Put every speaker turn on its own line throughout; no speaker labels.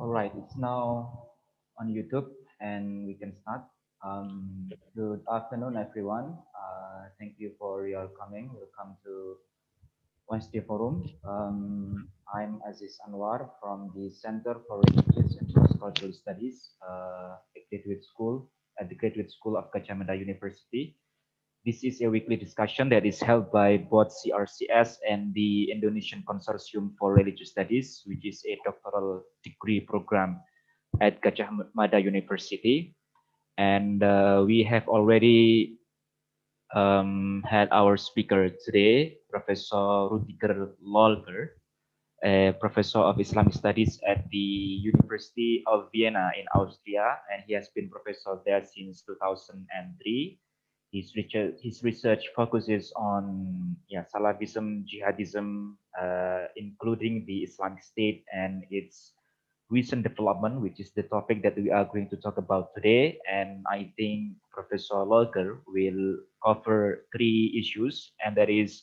All right, it's now on YouTube and we can start. Good afternoon, everyone. Thank you for your coming. Welcome to Wednesday Forum. I'm Aziz Anwar from the Center for Religious and Cultural Studies, a graduate school at the Graduate School of Gadjah Mada University. This is a weekly discussion that is held by both CRCS and the Indonesian Consortium for Religious Studies, which is a doctoral degree program at Gadjah Mada University. And we have already had our speaker today, Professor Rüdiger Lohlker, a professor of Islamic Studies at the University of Vienna in Austria, and he has been professor there since 2003. His research focuses on Salafism, Jihadism, including the Islamic State and its recent development, which is the topic that we are going to talk about today. And I think Professor Lohlker will cover three issues, and that is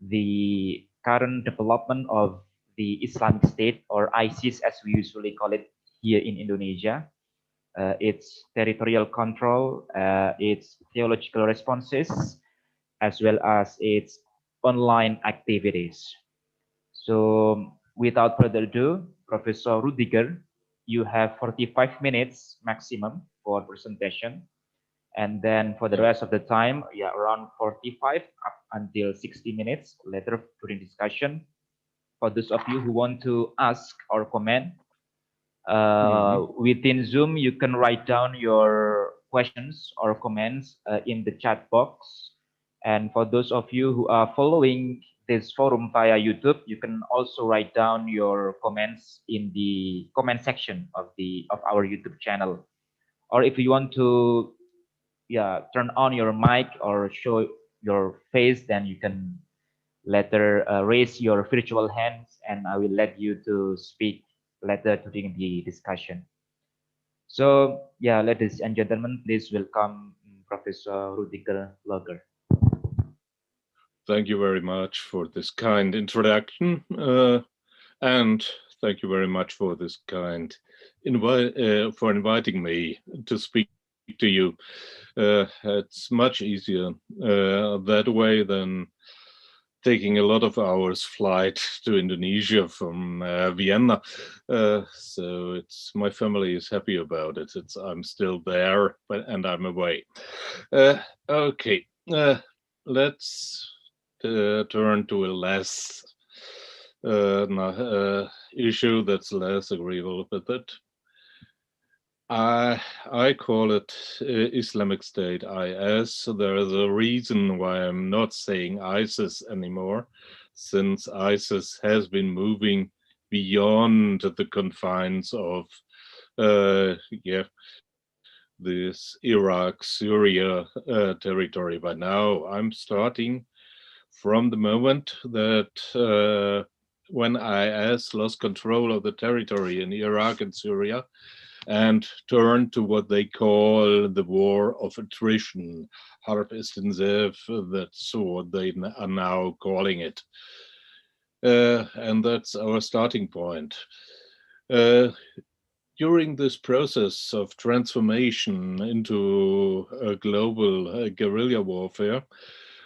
the current development of the Islamic State, or ISIS as we usually call it here in Indonesia, its territorial control, its theological responses, as well as its online activities. So without further ado, Professor Rüdiger, you have 45 minutes maximum for presentation. And then for the rest of the time, around 45 up until 60 minutes later during discussion. For those of you who want to ask or comment, within Zoom, you can write down your questions or comments in the chat box. And for those of you who are following this forum via YouTube, you can also write down your comments in the comment section of our YouTube channel. Or if you want to turn on your mic or show your face, then you can later raise your virtual hands and I will let you to speak later during the discussion. So ladies and gentlemen, please welcome Professor Rüdiger Lohlker.
Thank you very much for this kind introduction, and thank you very much for this kind for inviting me to speak to you. It's much easier that way than taking a lot of hours flight to Indonesia from Vienna. So my family is happy about it. I'm still there, and I'm away. Okay, let's turn to a less issue that's less agreeable with it. I call it Islamic State, IS. There is a reason why I'm not saying ISIS anymore, since ISIS has been moving beyond the confines of this Iraq, Syria territory. By now, I'm starting from the moment that when IS lost control of the territory in Iraq and Syria and turned to what they call the war of attrition, harb, intinzāf, that's what they are now calling it. And that's our starting point. During this process of transformation into a global guerrilla warfare,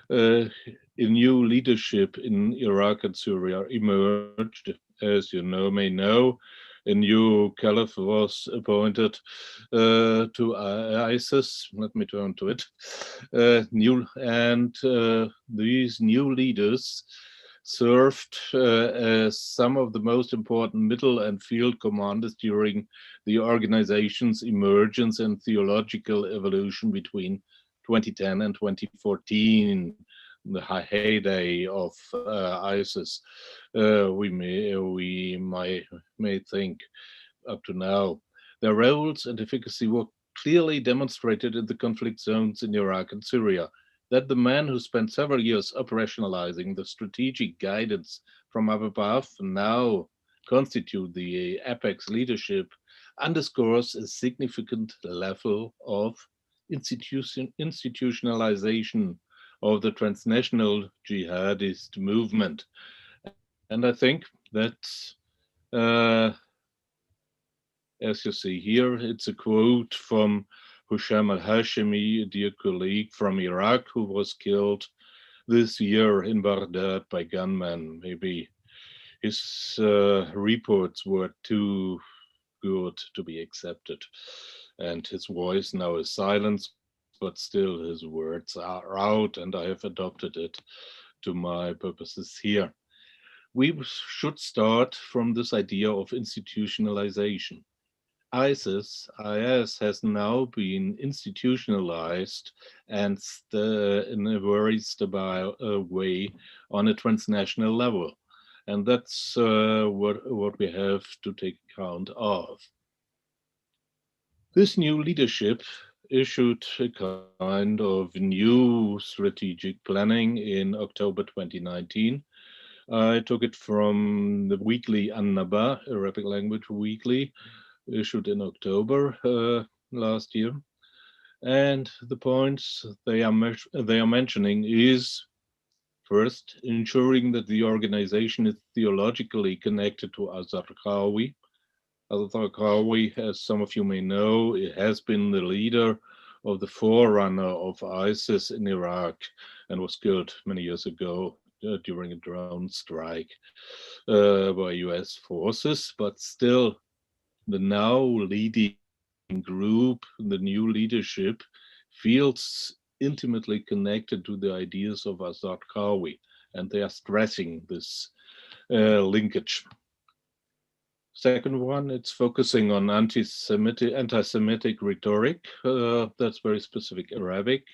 a new leadership in Iraq and Syria emerged. As you may know, a new caliph was appointed to ISIS. Let me turn to it. These new leaders served as some of the most important middle and field commanders during the organization's emergence and theological evolution between 2010 and 2014, the heyday of ISIS. We may think up to now. Their roles and efficacy were clearly demonstrated in the conflict zones in Iraq and Syria. That the man who spent several years operationalizing the strategic guidance from up above now constitute the apex leadership underscores a significant level of institutionalization of the transnational jihadist movement. And I think that As you see here, it's a quote from Husham al-Hashimi, a dear colleague from Iraq who was killed this year in Baghdad by gunmen. Maybe his reports were too good to be accepted, and his voice now is silenced, but still his words are out, and I have adopted it to my purposes here. We should start from this idea of institutionalization. IS has now been institutionalized and in a very stable way on a transnational level. And that's what we have to take account of. This new leadership issued a kind of new strategic planning in October 2019. I took it from the weekly An-Naba, Arabic language weekly, issued in October last year. And the points they are mentioning is, first, ensuring that the organization is theologically connected to al-Zarqawi. Al-Zarqawi, as some of you may know, it has been the leader of the forerunner of ISIS in Iraq and was killed many years ago during a drone strike by US forces, but still the now leading group, the new leadership, feels intimately connected to the ideas of al-Zarqawi, and they are stressing this linkage. Second one, it's focusing on anti-Semitic rhetoric. That's very specific Arabic,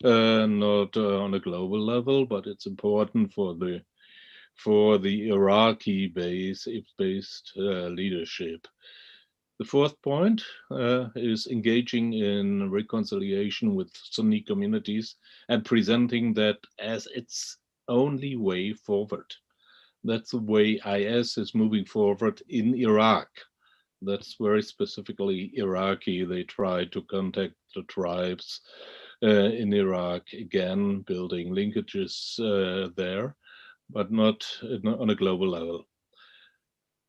not on a global level, but it's important for the Iraqi-based leadership. The fourth point is engaging in reconciliation with Sunni communities and presenting that as its only way forward. That's the way IS is moving forward in Iraq. That's very specifically Iraqi. They try to contact the tribes in Iraq, again, building linkages there, but not on a global level.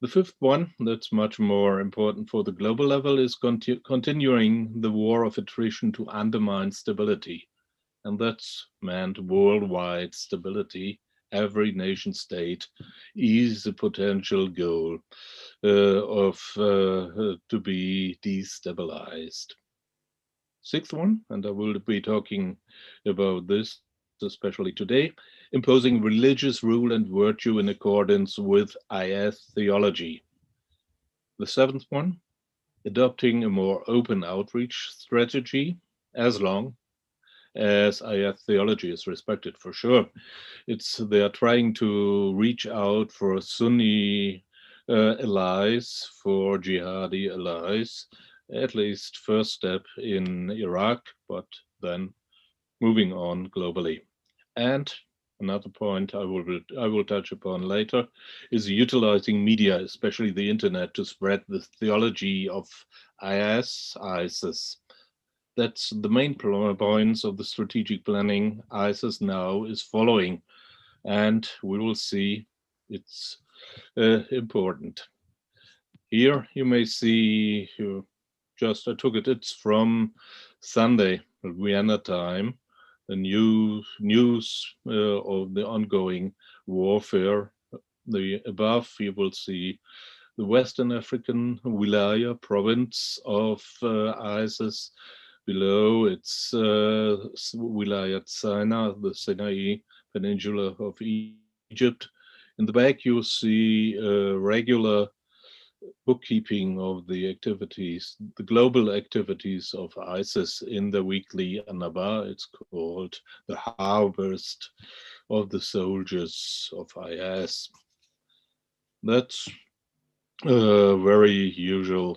The fifth one, that's much more important for the global level, is continuing the war of attrition to undermine stability. And that's meant worldwide stability. Every nation state is a potential goal to be destabilized. Sixth one, and I will be talking about this especially today, imposing religious rule and virtue in accordance with IS theology. The seventh one, adopting a more open outreach strategy as long as IS theology is respected, for sure. They are trying to reach out for Sunni allies, for jihadi allies, at least first step in Iraq, but then moving on globally. And another point I will touch upon later is utilizing media, especially the internet, to spread the theology of ISIS. That's the main points of the strategic planning ISIS now is following, and we will see it's important. Here you may see, I took it, it's from Sunday, Vienna time, the news of the ongoing warfare. Above you will see the Western African Wilaya province of ISIS. Below it's Wilayat Sinai, the Sinai Peninsula of Egypt. In the back you see regular bookkeeping of the activities, the global activities of ISIS in the weekly An-Naba. It's called the harvest of the soldiers of IS. That's a very usual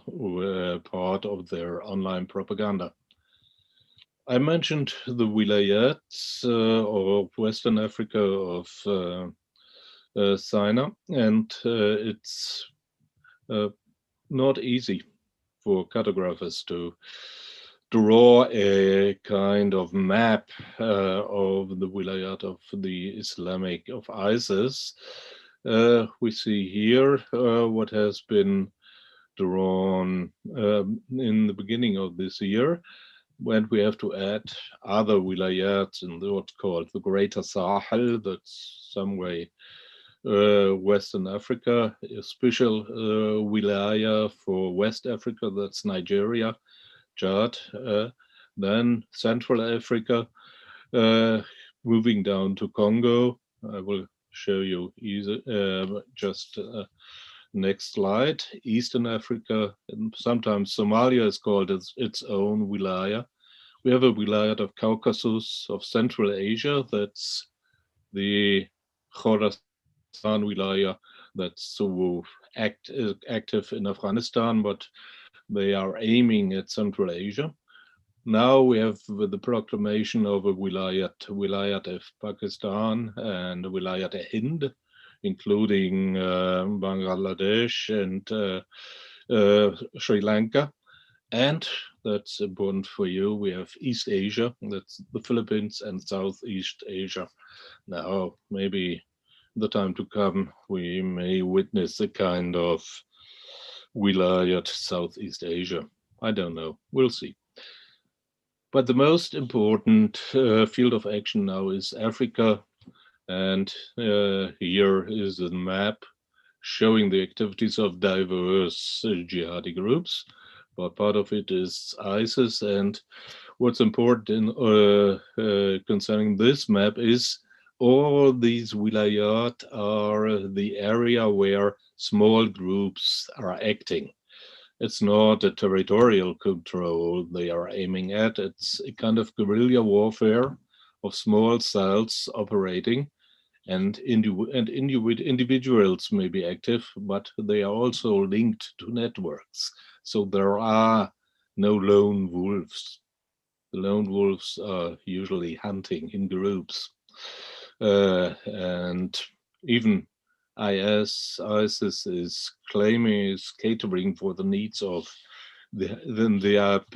part of their online propaganda. I mentioned the wilayats of Western Africa of Sinai, and it's not easy for cartographers to draw a kind of map of the wilayat of the of ISIS. We see here what has been drawn in the beginning of this year, when we have to add other wilayats in what's called the Greater Sahel, that's some way Western Africa, a special wilaya for West Africa, that's Nigeria, Chad, then Central Africa, moving down to Congo. I will show you just next slide. Eastern Africa, and sometimes Somalia is called its own wilaya. We have a wilayat of Caucasus, of Central Asia, that's the Khorasan wilaya, that's so active in Afghanistan, but they are aiming at Central Asia. Now we have the proclamation of a wilayat of Pakistan and wilayat of Hind, including Bangladesh and Sri Lanka. And that's important for you, we have East Asia, that's the Philippines and Southeast Asia. Now, maybe the time to come, we may witness a kind of wilayat Southeast Asia. I don't know, we'll see. But the most important field of action now is Africa. And here is a map showing the activities of diverse jihadi groups. But part of it is ISIS. And what's important concerning this map is all these wilayat are the area where small groups are acting. It's not a territorial control they are aiming at. It's a kind of guerrilla warfare of small cells operating, and individuals may be active, but they are also linked to networks. So there are no lone wolves. The lone wolves are usually hunting in groups. And even ISIS is claiming, is catering for the needs of the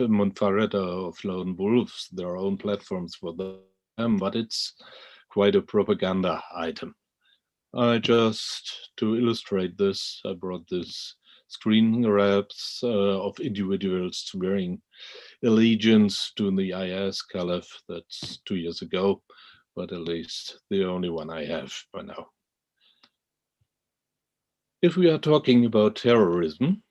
Munfarida of lone wolves, their own platforms for them, but it's quite a propaganda item. Just to illustrate this, I brought this screen grabs of individuals swearing allegiance to the IS Caliph. That's 2 years ago, but at least the only one I have by now. If we are talking about terrorism,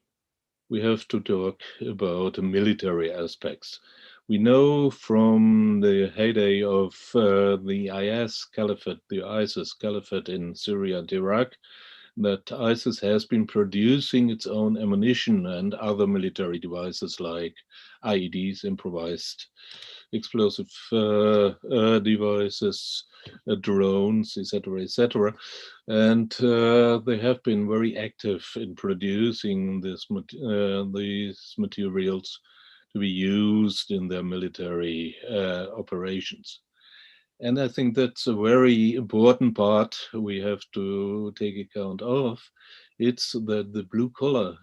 we have to talk about the military aspects. We know from the heyday of the IS Caliphate, the ISIS Caliphate in Syria and Iraq, that ISIS has been producing its own ammunition and other military devices like IEDs, improvised explosive devices, drones, etc., etc. And they have been very active in producing these materials to be used in their military operations. And I think that's a very important part we have to take account of. It's that the blue collar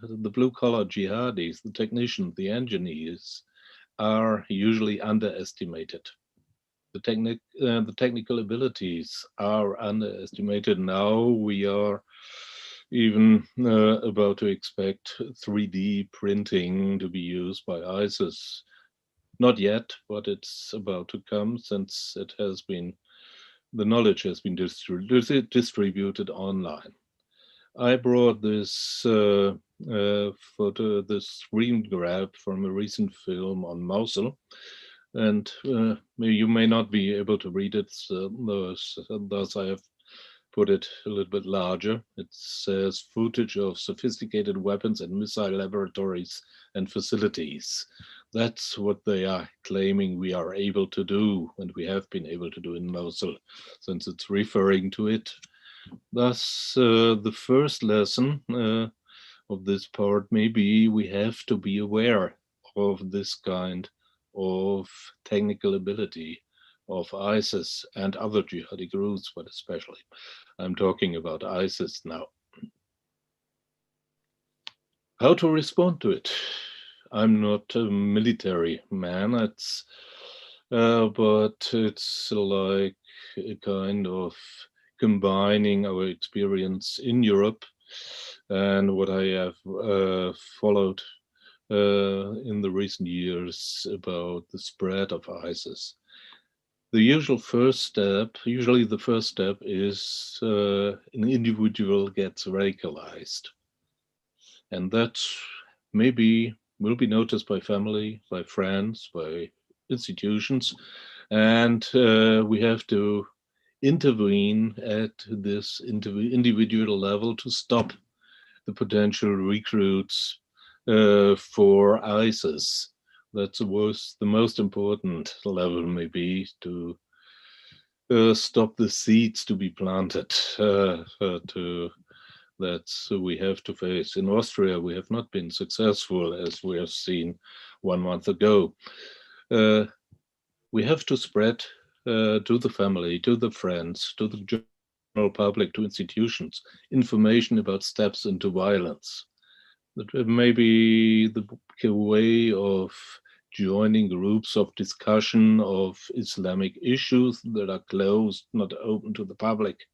jihadis, the technicians, the engineers, are usually underestimated. The technical abilities are underestimated. Now we are even about to expect 3D printing to be used by ISIS. Not yet, but it's about to come, since it has been, the knowledge has been distributed online. I brought this photo, this screen grab from a recent film on Mosul, and you may not be able to read it, thus I have put it a little bit larger. It says footage of sophisticated weapons and missile laboratories and facilities. That's what they are claiming we are able to do, and we have been able to do in Mosul, since it's referring to it. Thus, the first lesson of this part may be we have to be aware of this kind of technical ability of ISIS and other jihadi groups, but especially I'm talking about ISIS now. How to respond to it? I'm not a military man, but it's like a kind of combining our experience in Europe and what I have followed in the recent years about the spread of ISIS. Usually the first step is an individual gets radicalized. And that maybe will be noticed by family, by friends, by institutions. And we have to intervene at this individual level to stop the potential recruits for ISIS. That's the most important level, maybe, to stop the seeds to be planted that we have to face. In Austria, we have not been successful, as we have seen 1 month ago. We have to spread to the family, to the friends, to the general public, to institutions, information about steps into violence. That may be the way of joining groups of discussion of Islamic issues that are closed, not open to the public.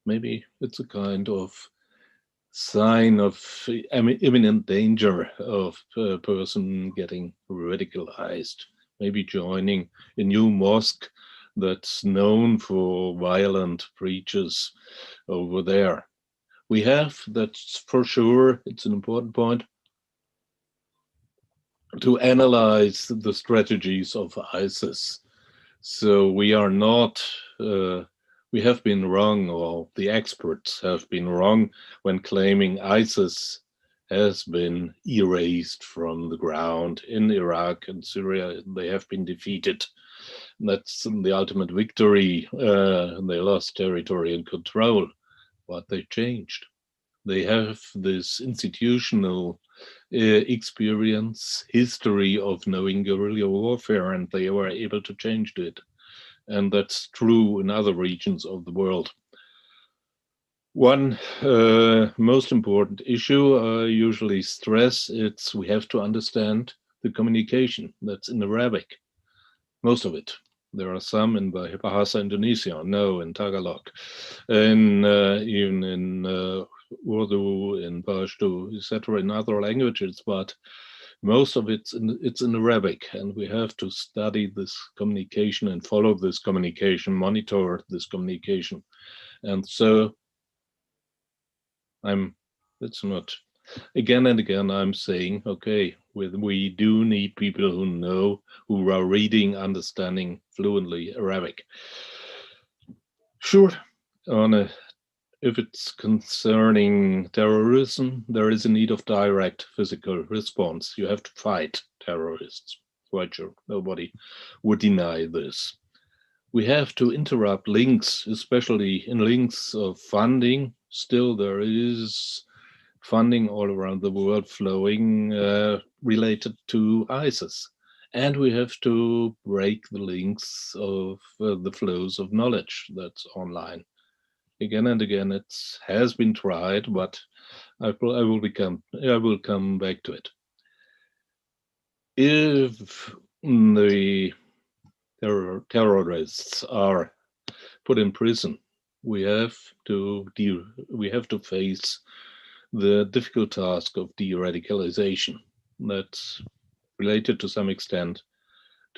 Maybe it's a kind of sign of imminent danger of a person getting radicalized, maybe joining a new mosque that's known for violent preachers over there. We have, that's for sure, it's an important point, to analyze the strategies of ISIS. So we are not we have been wrong, or the experts have been wrong when claiming ISIS has been erased from the ground in Iraq and Syria. They have been defeated. That's the ultimate victory. They lost territorial control, but they changed. They have this institutional experience, history of knowing guerrilla warfare, and they were able to change it. And that's true in other regions of the world. One most important issue I usually stress, we have to understand the communication that's in Arabic, most of it. There are some in Bahasa Indonesia, no, in Tagalog, and even in Urdu, in Pashto, etc., in other languages, but most of it's in Arabic, and we have to study this communication and follow this communication, monitor this communication. And so it's not, again and again, I'm saying, okay, we do need people who are reading, understanding fluently Arabic. Sure, if it's concerning terrorism, there is a need of direct physical response. You have to fight terrorists. Quite sure, nobody would deny this. We have to interrupt links, especially in links of funding. Still, there is funding all around the world flowing related to ISIS. And we have to break the links of the flows of knowledge that's online. Again and again, it has been tried, but I will come back to it. If the terrorists are put in prison, we have to face the difficult task of de-radicalization. That's related to some extent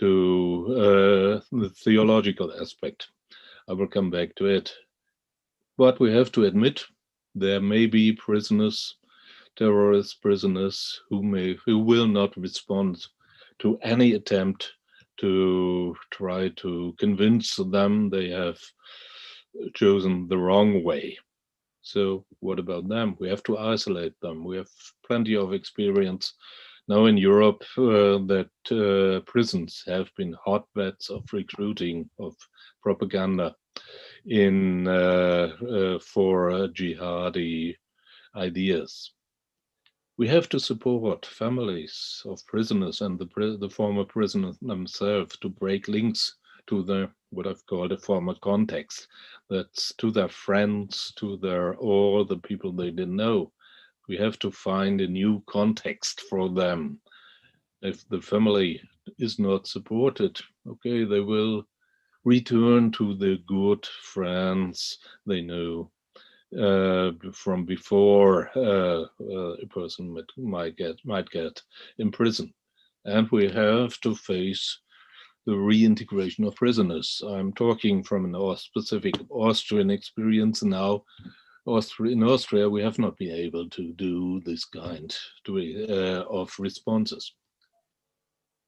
to the theological aspect. I will come back to it. But we have to admit there may be prisoners, terrorist prisoners, who will not respond to any attempt to try to convince them they have chosen the wrong way. So what about them? We have to isolate them. We have plenty of experience now in Europe that prisons have been hotbeds of recruiting, of propaganda for jihadi ideas. We have to support families of prisoners and the former prisoners themselves to break links to what I've called a former context. That's to their friends, or the people they didn't know. We have to find a new context for them. If the family is not supported, okay, they will return to the good friends they know. from before a person might get in prison. And we have to face the reintegration of prisoners. I'm talking from a specific Austrian experience now. In Austria, we have not been able to do this kind of responses.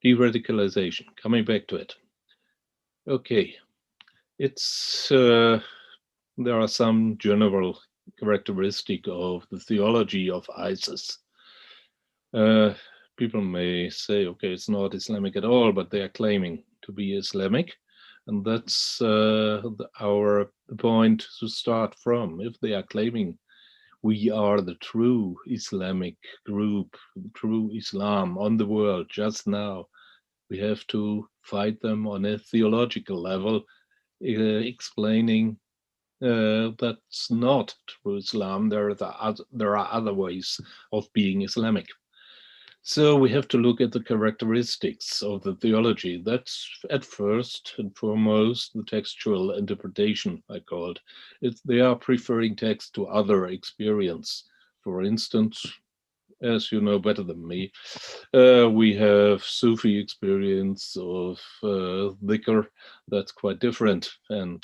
De-radicalization, coming back to it. Okay, it's there are some general characteristic of the theology of ISIS. People may say, okay, it's not Islamic at all, but they are claiming to be Islamic. And that's our point to start from. If they are claiming we are the true Islamic group, true Islam on the world just now, we have to fight them on a theological level, explaining that's not true Islam. There are other ways of being Islamic. So we have to look at the characteristics of the theology. That's at first and foremost the textual interpretation, I called it. They are preferring text to other experience. For instance, as you know better than me, we have Sufi experience of dhikr that's quite different and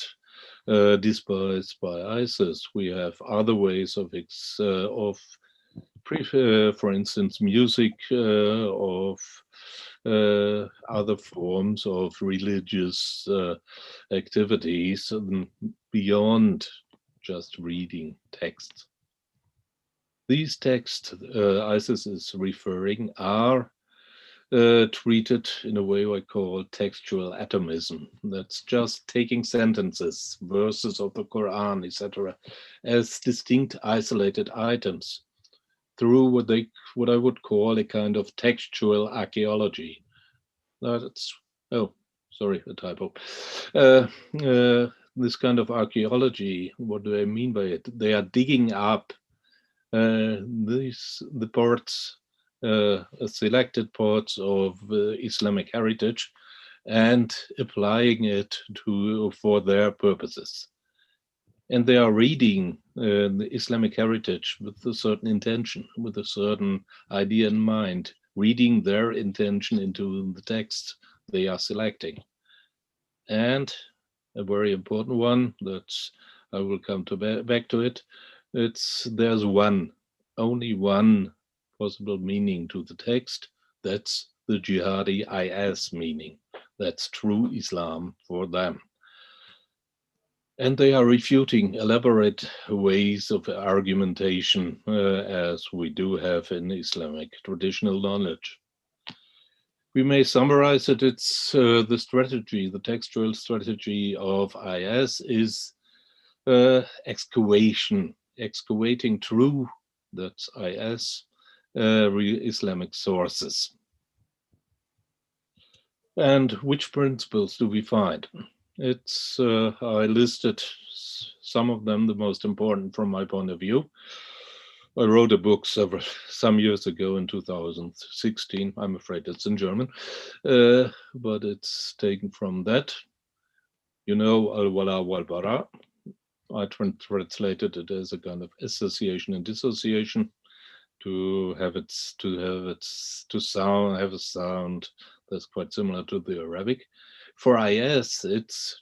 despised by ISIS. We have other ways of for instance, music, of other forms of religious activities beyond just reading texts. These texts ISIS is referring are treated in a way I call textual atomism. That's just taking sentences, verses of the Quran, etc., as distinct isolated items through what I would call a kind of textual archaeology. That's a typo. This kind of archaeology, what do I mean by it? They are digging up the parts, selected parts of Islamic heritage, and applying it for their purposes. And they are reading the Islamic heritage with a certain intention, with a certain idea in mind, reading their intention into the text they are selecting. And a very important one, that's I will come back to it. There's only one possible meaning to the text. That's the jihadi IS meaning. That's true Islam for them. And they are refuting elaborate ways of argumentation, as we do have in Islamic traditional knowledge. We may summarize it. It's the strategy, the textual strategy of IS is excavating true, that's IS, Islamic sources. And which principles do we find? I listed some of them, the most important from my point of view. I wrote a book some years ago in 2016. I'm afraid it's in German, but it's taken from that. You know, al-wala wal-bara. I translated it as a kind of association and dissociation to have a sound that's quite similar to the Arabic. For IS, it's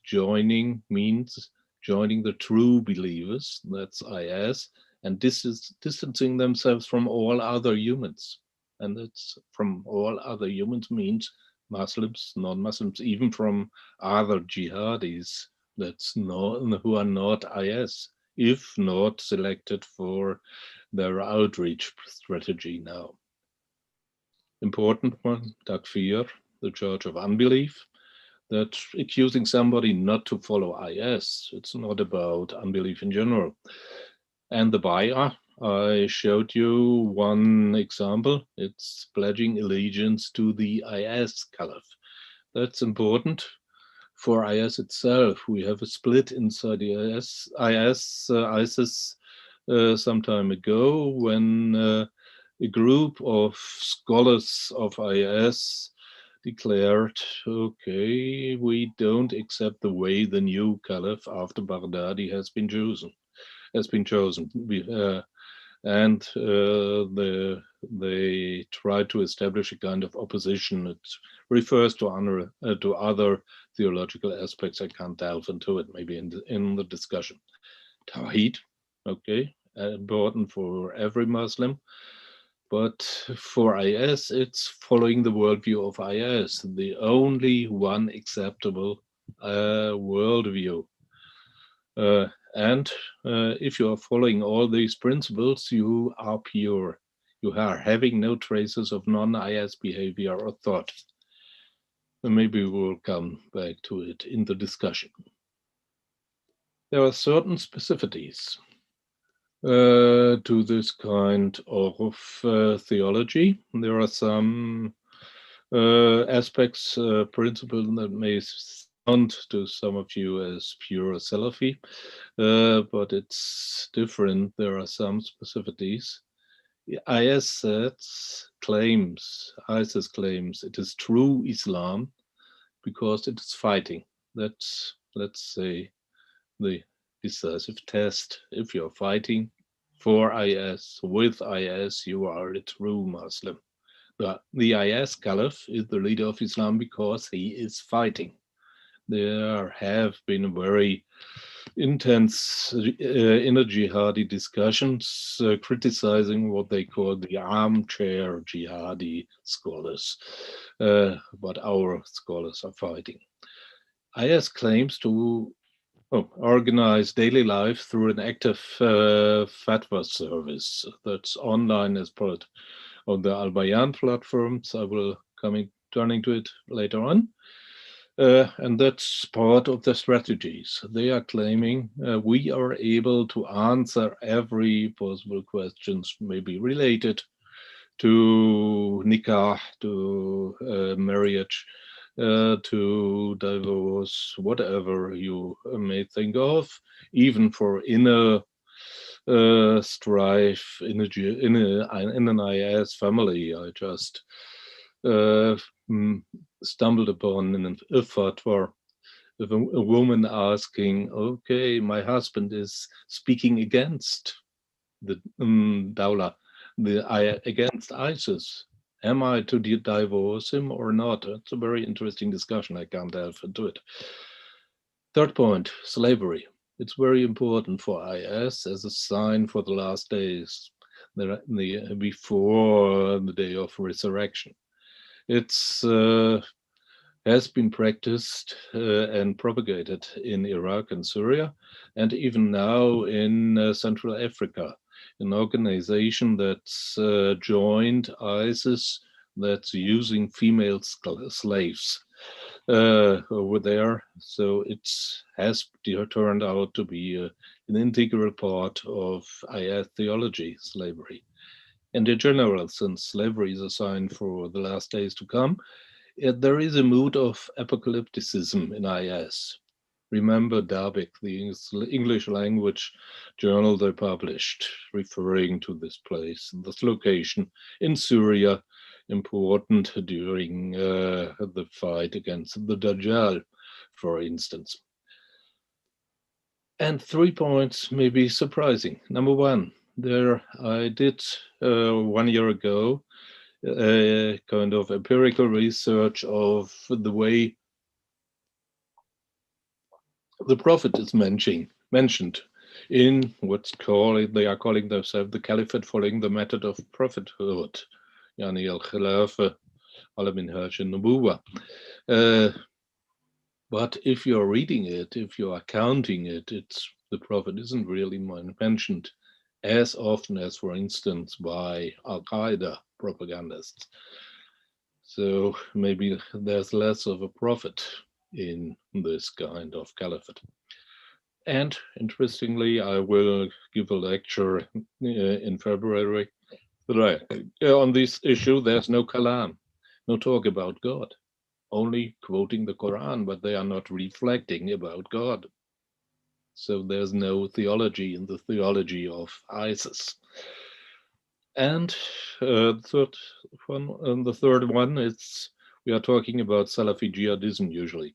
means joining the true believers, that's IS, and distancing themselves from all other humans. And that's from all other humans means Muslims, non-Muslims, even from other jihadis who are not IS, if not selected for their outreach strategy now. Important one, takfir, the charge of unbelief. That's accusing somebody not to follow IS. It's not about unbelief in general. And the bay'ah, I showed you one example. It's pledging allegiance to the IS caliph. That's important. For IS itself, we have a split inside the ISIS some time ago when a group of scholars of IS declared, okay, we don't accept the way the new caliph after Baghdadi has been chosen. has been chosen. And they try to establish a kind of opposition. It refers to other theological aspects. I can't delve into it, maybe in the discussion. Tawhid, okay, important for every Muslim. But for IS, it's following the worldview of IS, the only one acceptable worldview. And if you are following all these principles, you are pure. You are having no traces of non-IS behavior or thought. And maybe we will come back to it in the discussion. There are certain specificities to this kind of theology. There are some aspects, principles that may sound to some of you as pure Salafi, but it's different. There are some specificities. ISIS claims it is true Islam because it is fighting. That's, let's say, the decisive test. If you're fighting for IS, with IS, you are a true Muslim. The IS Caliph is the leader of Islam because he is fighting. There have been very intense inner jihadi discussions criticizing what they call the armchair jihadi scholars, but our scholars are fighting. IS claims to organize daily life through an active fatwa service that's online as part of the Al Bayan platforms. I will turning to it later on. And that's part of the strategies. They are claiming we are able to answer every possible questions, maybe related to nikah, to marriage, to divorce, whatever you may think of, even for inner strife in an IS family. I just stumbled upon in a fatwa of a woman asking, okay, my husband is speaking against the Dawla, against ISIS. Am I to divorce him or not? It's a very interesting discussion. I can't delve into it. Third point, slavery. It's very important for IS as a sign for the last days, before the day of resurrection. It's has been practiced and propagated in Iraq and Syria, and even now in Central Africa, an organization that's joined ISIS that's using female slaves over there. So it has turned out to be an integral part of IS theology, slavery. And in general, since slavery is a sign for the last days to come, there is a mood of apocalypticism in IS. Remember Dabiq, the English language journal they published, referring to this place, this location in Syria, important during the fight against the Dajjal, for instance. And 3 points may be surprising. Number one, there I did 1 year ago a kind of empirical research of the way the prophet is mentioned in what's called, they are calling themselves the caliphate, following the method of prophethood, yani al-khilafa ala minhaj an-nubuwah. But if you're reading it, if you are counting it, the prophet isn't really mentioned as often as, for instance, by Al-Qaeda propagandists. So maybe there's less of a prophet in this kind of caliphate. And interestingly, I will give a lecture in February on this issue. There's no kalam, no talk about God, only quoting the Quran, but they are not reflecting about God. So there's no theology in the theology of ISIS. And the third one is, we are talking about Salafi Jihadism usually.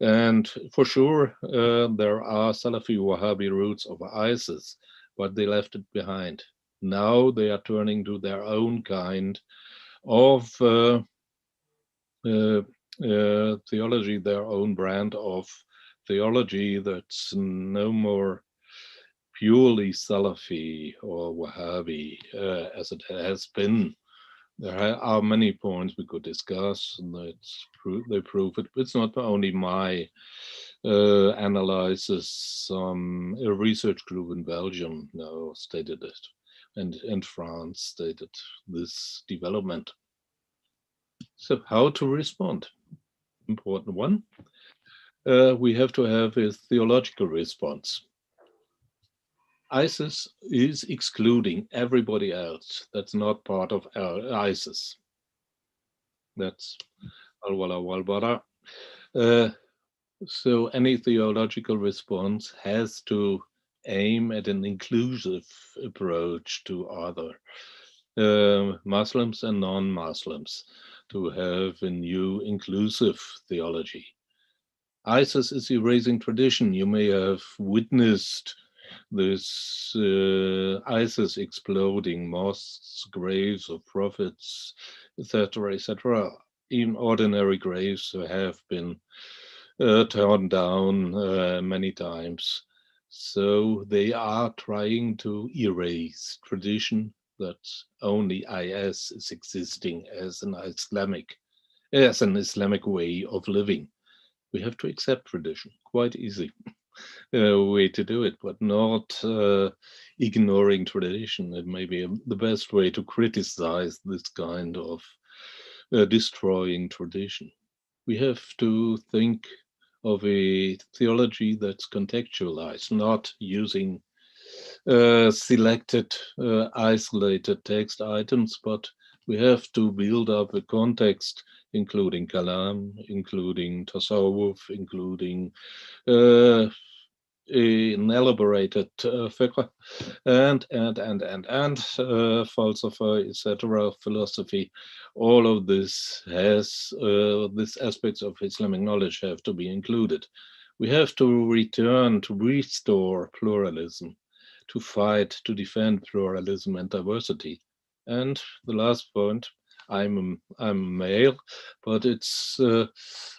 And for sure, there are Salafi Wahhabi roots of ISIS, but they left it behind. Now they are turning to their own kind of theology, their own brand of theology that's no more purely Salafi or Wahhabi as it has been. There are many points we could discuss, and they prove it. It's not only my analysis. A research group in Belgium now stated it, and France stated this development. So how to respond? Important one. We have to have a theological response. ISIS is excluding everybody else that's not part of ISIS. That's al-wala wal-bara. So any theological response has to aim at an inclusive approach to other Muslims and non-Muslims, to have a new inclusive theology. ISIS is erasing tradition. You may have witnessed this ISIS exploding mosques, graves of prophets, etc., etc. Even ordinary graves have been torn down many times. So they are trying to erase tradition that only IS is existing as an Islamic way of living. We have to accept tradition, quite easy way to do it, but not ignoring tradition. It may be the best way to criticize this kind of destroying tradition. We have to think of a theology that's contextualized, not using selected, isolated text items, but we have to build up a context, including kalam, including tasawwuf, including an elaborated fiqh, and falsafa, etc., philosophy. All of this has these aspects of Islamic knowledge have to be included. We have to return to restore pluralism, to fight to defend pluralism and diversity. And the last point, I'm male, but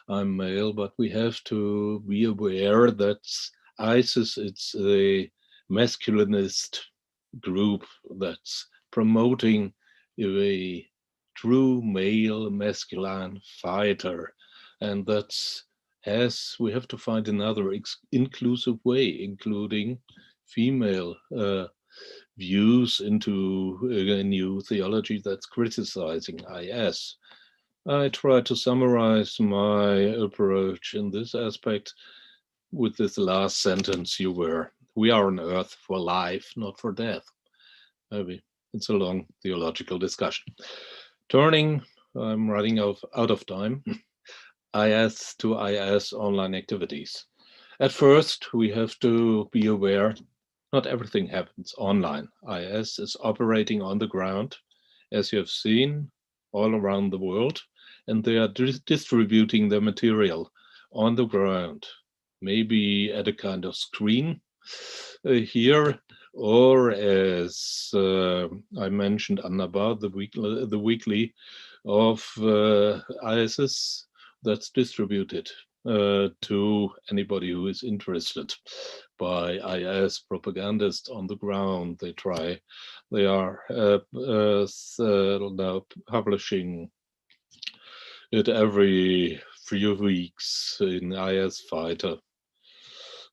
I'm male, but we have to be aware that ISIS, it's a masculinist group that's promoting a true male masculine fighter, and we have to find another inclusive way, including female views into a new theology that's criticizing IS. I try to summarize my approach in this aspect with this last sentence we are on earth for life, not for death. Maybe it's a long theological discussion. Turning, I'm running out of time, IS to IS online activities. At first, we have to be aware not everything happens online. IS is operating on the ground, as you have seen, all around the world, and they are distributing their material on the ground, maybe at a kind of screen here, or as I mentioned, Annaba, the weekly of ISIS that's distributed to anybody who is interested by IS propagandists on the ground. They are now publishing it every few weeks in IS Fighter,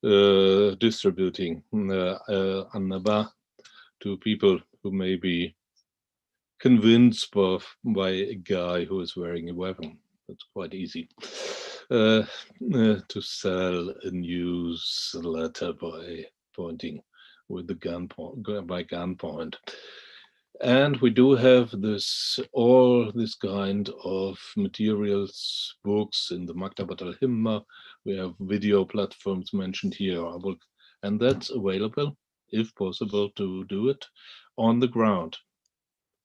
distributing Annaba to people who may be convinced by a guy who is wearing a weapon. That's quite easy to sell a newsletter by pointing with the gunpoint. And we do have all this kind of materials, books in the Maktabat al-Himma. We have video platforms mentioned here, and that's available, if possible, to do it on the ground,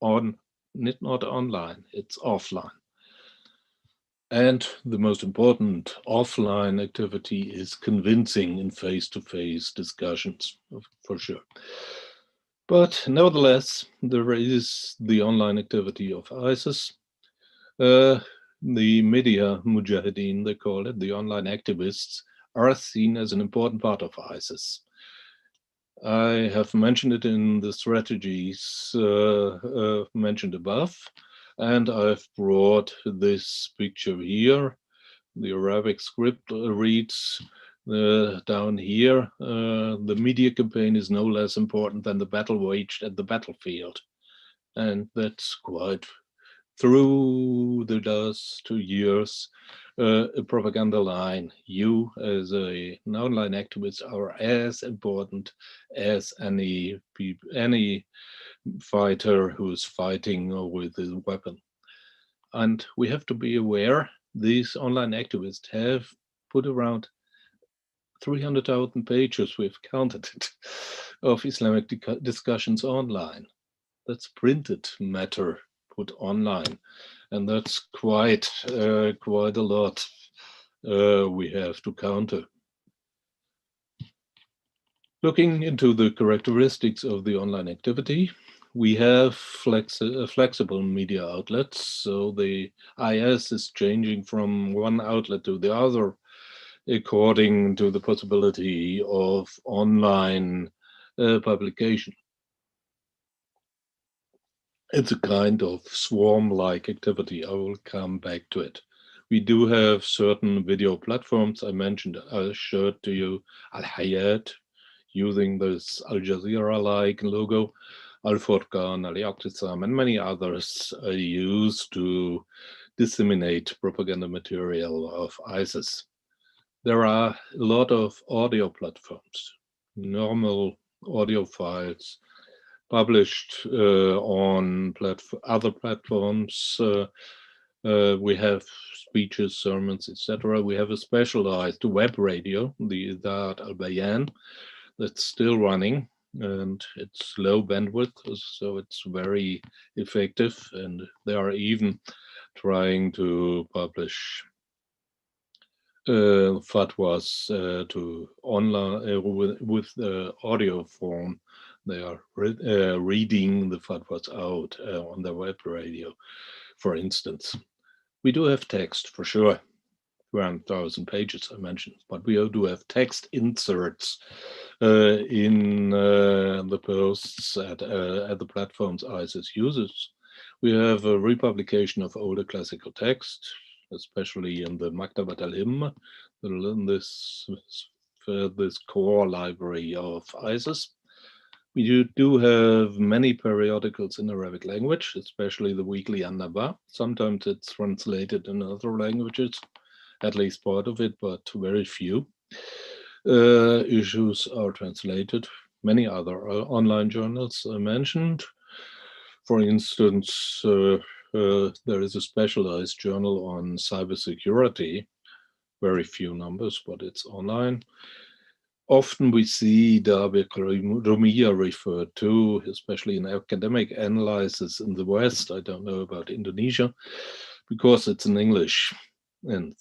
not online, it's offline. And the most important offline activity is convincing in face-to-face discussions, for sure. But nevertheless, there is the online activity of ISIS. The media mujahideen, they call it, the online activists, are seen as an important part of ISIS. I have mentioned it in the strategies mentioned above, and I've brought this picture here. The Arabic script reads down here, the media campaign is no less important than the battle waged at the battlefield. And that's quite through the last 2 years, a propaganda line. You as an online activist are as important as any fighter who's fighting with a weapon. And we have to be aware these online activists have put around 300,000 pages, we've counted it, of Islamic discussions online. That's printed matter put online, and that's quite a lot we have to counter. Looking into the characteristics of the online activity, we have flexible media outlets. So the IS is changing from one outlet to the other according to the possibility of online publication. It's a kind of swarm-like activity. I will come back to it. We do have certain video platforms. I mentioned, I showed to you Al-Hayat, using this Al Jazeera-like logo, Al-Furqan, Al-Iqtisam, and many others are used to disseminate propaganda material of ISIS. There are a lot of audio platforms, normal audio files published on other platforms. We have speeches, sermons, etc. We have a specialized web radio, the Idaat al-Bayan, that's still running, and it's low bandwidth, so it's very effective. And they are even trying to publish fatwas to online with audio form. They are reading the fatwas out on their web radio, for instance. We do have text for sure, around 1,000 pages I mentioned, but we do have text inserts in the posts at the platforms ISIS uses. We have a republication of older classical text, especially in the Maktabat al-Himma, this core library of ISIS. We do have many periodicals in Arabic language, especially the weekly An-Naba. Sometimes it's translated in other languages, at least part of it, but very few. Issues are translated. Many other online journals I mentioned. For instance, there is a specialized journal on cybersecurity, very few numbers, but it's online. Often we see Dabiq Rumiyya referred to, especially in academic analysis in the West. I don't know about Indonesia, because it's in English. And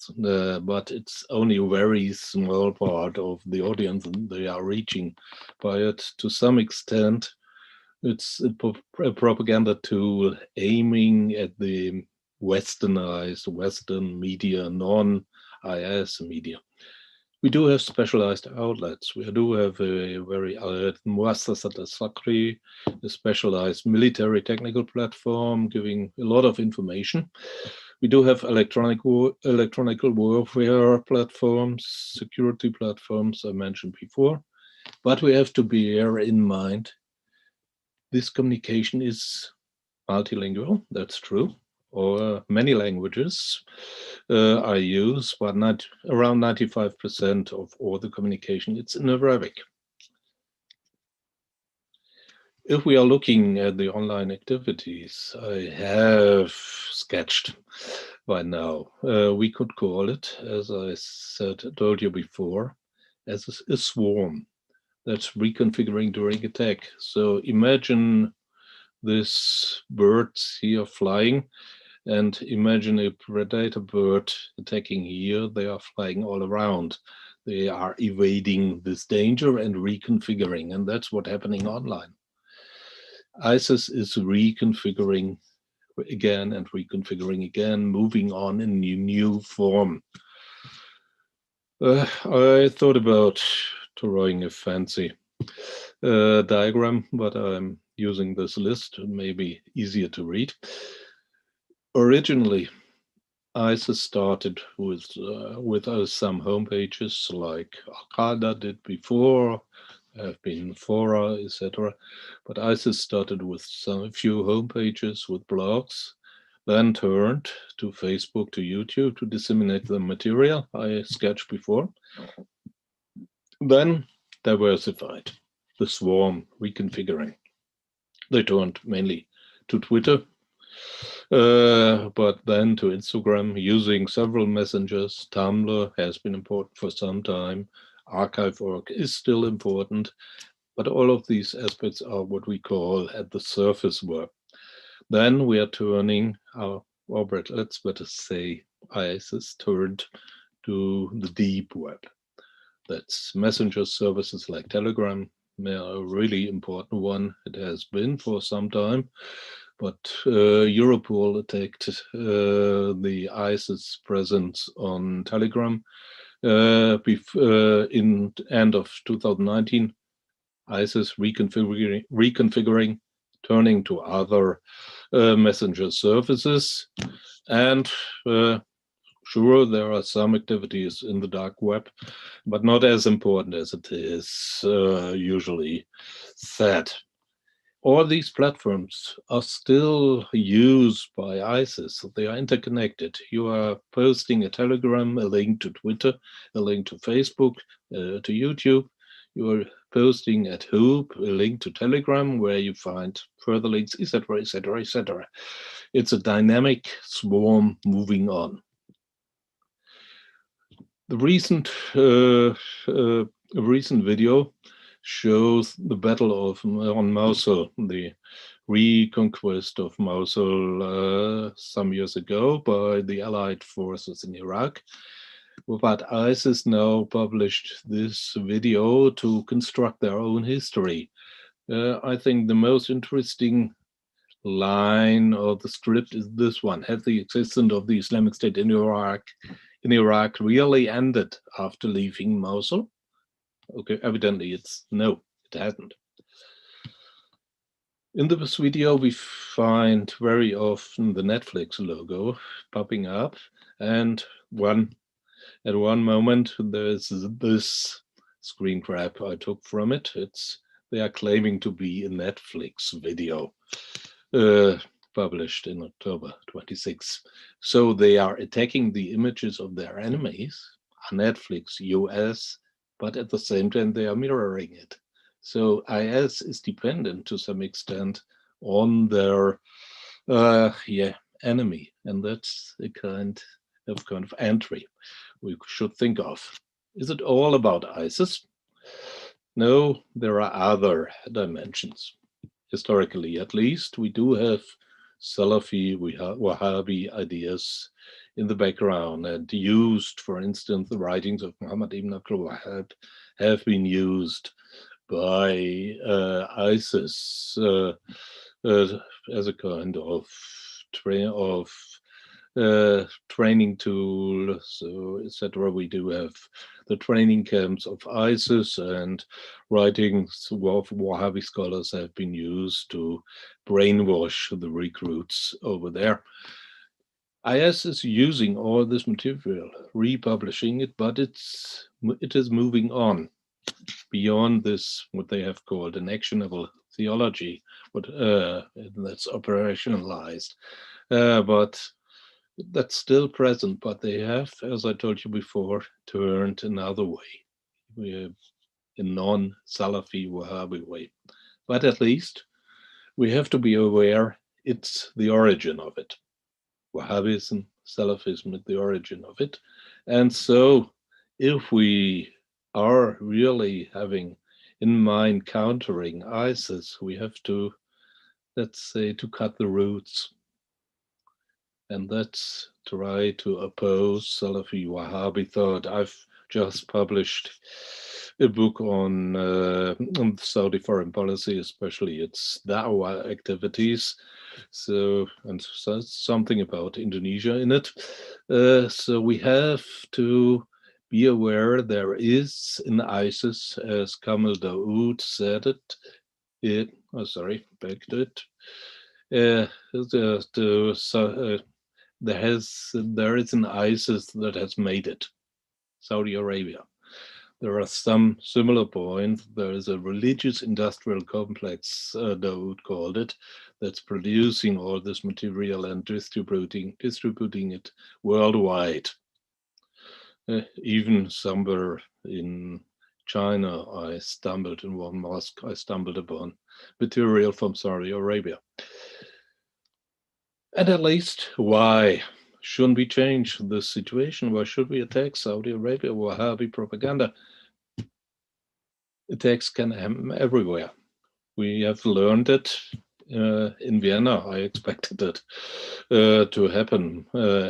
but it's only a very small part of the audience, and they are reaching by it to some extent. It's a propaganda tool aiming at the westernized Western media, non-IS media. We do have specialized outlets. We do have a very Muassasat al-Sakri, a specialized military technical platform giving a lot of information. We do have electronical warfare platforms, security platforms I mentioned before, but we have to bear in mind this communication is multilingual, that's true, or many languages I use, but not around 95% of all the communication, it's in Arabic. If we are looking at the online activities I have sketched by now, we could call it, as I told you before, as a swarm that's reconfiguring during attack. So imagine this birds here flying, And imagine a predator bird attacking here, they are flying all around. They are evading this danger and reconfiguring, and that's what's happening online. ISIS is reconfiguring again and reconfiguring again, moving on in a new form. I thought about drawing a fancy diagram, but I'm using this list, maybe easier to read. Originally, ISIS started with some homepages like Al-Qaeda did before, have been fora, etc. But ISIS started with a few homepages with blogs, then turned to Facebook, to YouTube to disseminate the material I sketched before. Then diversified, the swarm reconfiguring. They turned mainly to Twitter, but then to Instagram, using several messengers. Tumblr has been important for some time. Archive.org is still important, but all of these aspects are what we call at the surface web. Then we are turning our orbit, let's better say ISIS turned to the deep web. That's messenger services like Telegram, a really important one. It has been for some time. But Europol attacked the ISIS presence on Telegram in end of 2019. ISIS reconfiguring, turning to other messenger services, and sure, there are some activities in the dark web, but not as important as it is usually said. All these platforms are still used by ISIS. They are interconnected. You are posting a Telegram, a link to Twitter, a link to Facebook, to YouTube. You are posting at Hoop, a link to Telegram, where you find further links, etc., etc., etc. It's a dynamic swarm moving on. The recent video shows the battle on Mosul, the reconquest of Mosul some years ago by the Allied forces in Iraq. But ISIS now published this video to construct their own history. I think the most interesting line of the script is this one: has the existence of the Islamic State in Iraq really ended after leaving Mosul? Okay, evidently it's no, it hasn't. In this video, we find very often the Netflix logo popping up, and at one moment there's this screen grab I took from it. They are claiming to be a Netflix video published in October 26. So they are attacking the images of their enemies, Netflix US, but at the same time they are mirroring it. So IS is dependent to some extent on their enemy, and that's a kind of entry we should think of. Is it all about ISIS? No, there are other dimensions. Historically, at least, we do have Salafi, Wahhabi ideas in the background, and used, for instance, the writings of Muhammad ibn Abdul Wahhab have been used by ISIS as a kind of training tool, so etc. We do have the training camps of ISIS, and writings of Wahhabi scholars have been used to brainwash the recruits over there. IS is using all this material, republishing it, but it is moving on beyond this, what they have called an actionable theology, that's operationalized, but that's still present. But they have, as I told you before, turned another way, a non-Salafi Wahhabi way. But at least we have to be aware it's the origin of it. Wahhabism, Salafism is the origin of it. And so if we are really having in mind countering ISIS, we have to, let's say, to cut the roots. and that's try to oppose Salafi Wahhabi thought. I've just published a book on Saudi foreign policy, especially its da'wah activities. So, and so something about Indonesia in it. So we have to be aware there is in ISIS, as Kamal Daoud said it, back to it. There is an ISIS that has made it, Saudi Arabia. There are some similar points. There is a religious industrial complex, Daoud called it, that's producing all this material and distributing it worldwide. Even somewhere in China, I stumbled in one mosque, I stumbled upon material from Saudi Arabia. And at least, why shouldn't we change this situation? Why should we attack Saudi Arabia? Wahhabi propaganda attacks can happen everywhere. We have learned it in Vienna. I expected it to happen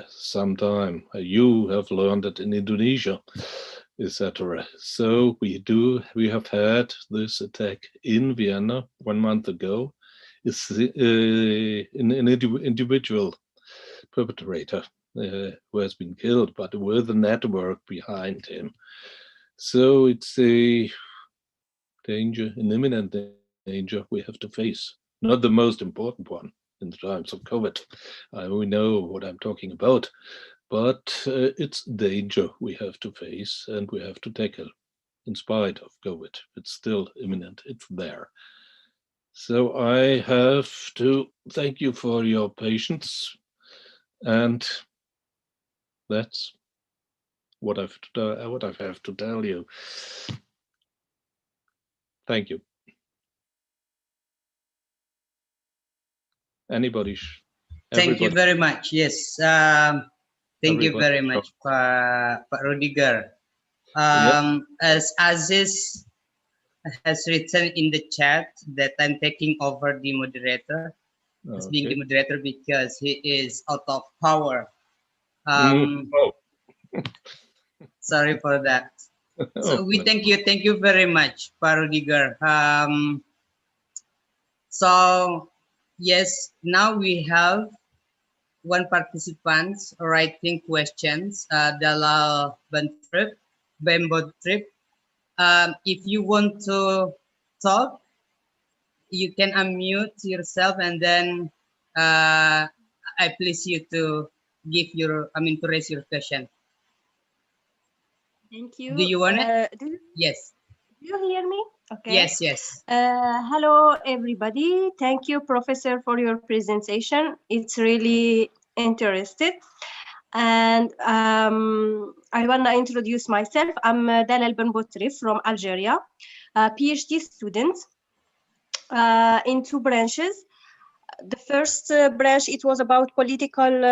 sometime. You have learned it in Indonesia, etc. So we have had this attack in Vienna 1 month ago. It's an individual perpetrator who has been killed, but with a network behind him. So it's a danger, an imminent danger we have to face. Not the most important one in the times of COVID. We know what I'm talking about, but it's danger we have to face and we have to tackle in spite of COVID. It's still imminent, it's there. So I have to thank you for your patience, and that's what I have to tell you. Thank you. Anybody?
Thank you very much. Yes. Thank you very much, Pak Rüdiger. As Aziz has written in the chat that I'm taking over the moderator, as being the moderator because he is out of power. Sorry for that. So we thank you very much, Pak Rüdiger. So yes, now we have one participant writing questions, Dalal Bembo Trip. If you want to talk, you can unmute yourself, and then I please you to give your, to raise your question.
Thank you.
Do you want it? Yes.
Do you hear me? Okay.
Yes, yes.
Hello, everybody. Thank you, Professor, for your presentation. It's really interesting. And I want to introduce myself. I'm Dalal Benboutri from Algeria, a PhD student in 2 branches. The first branch, it was about political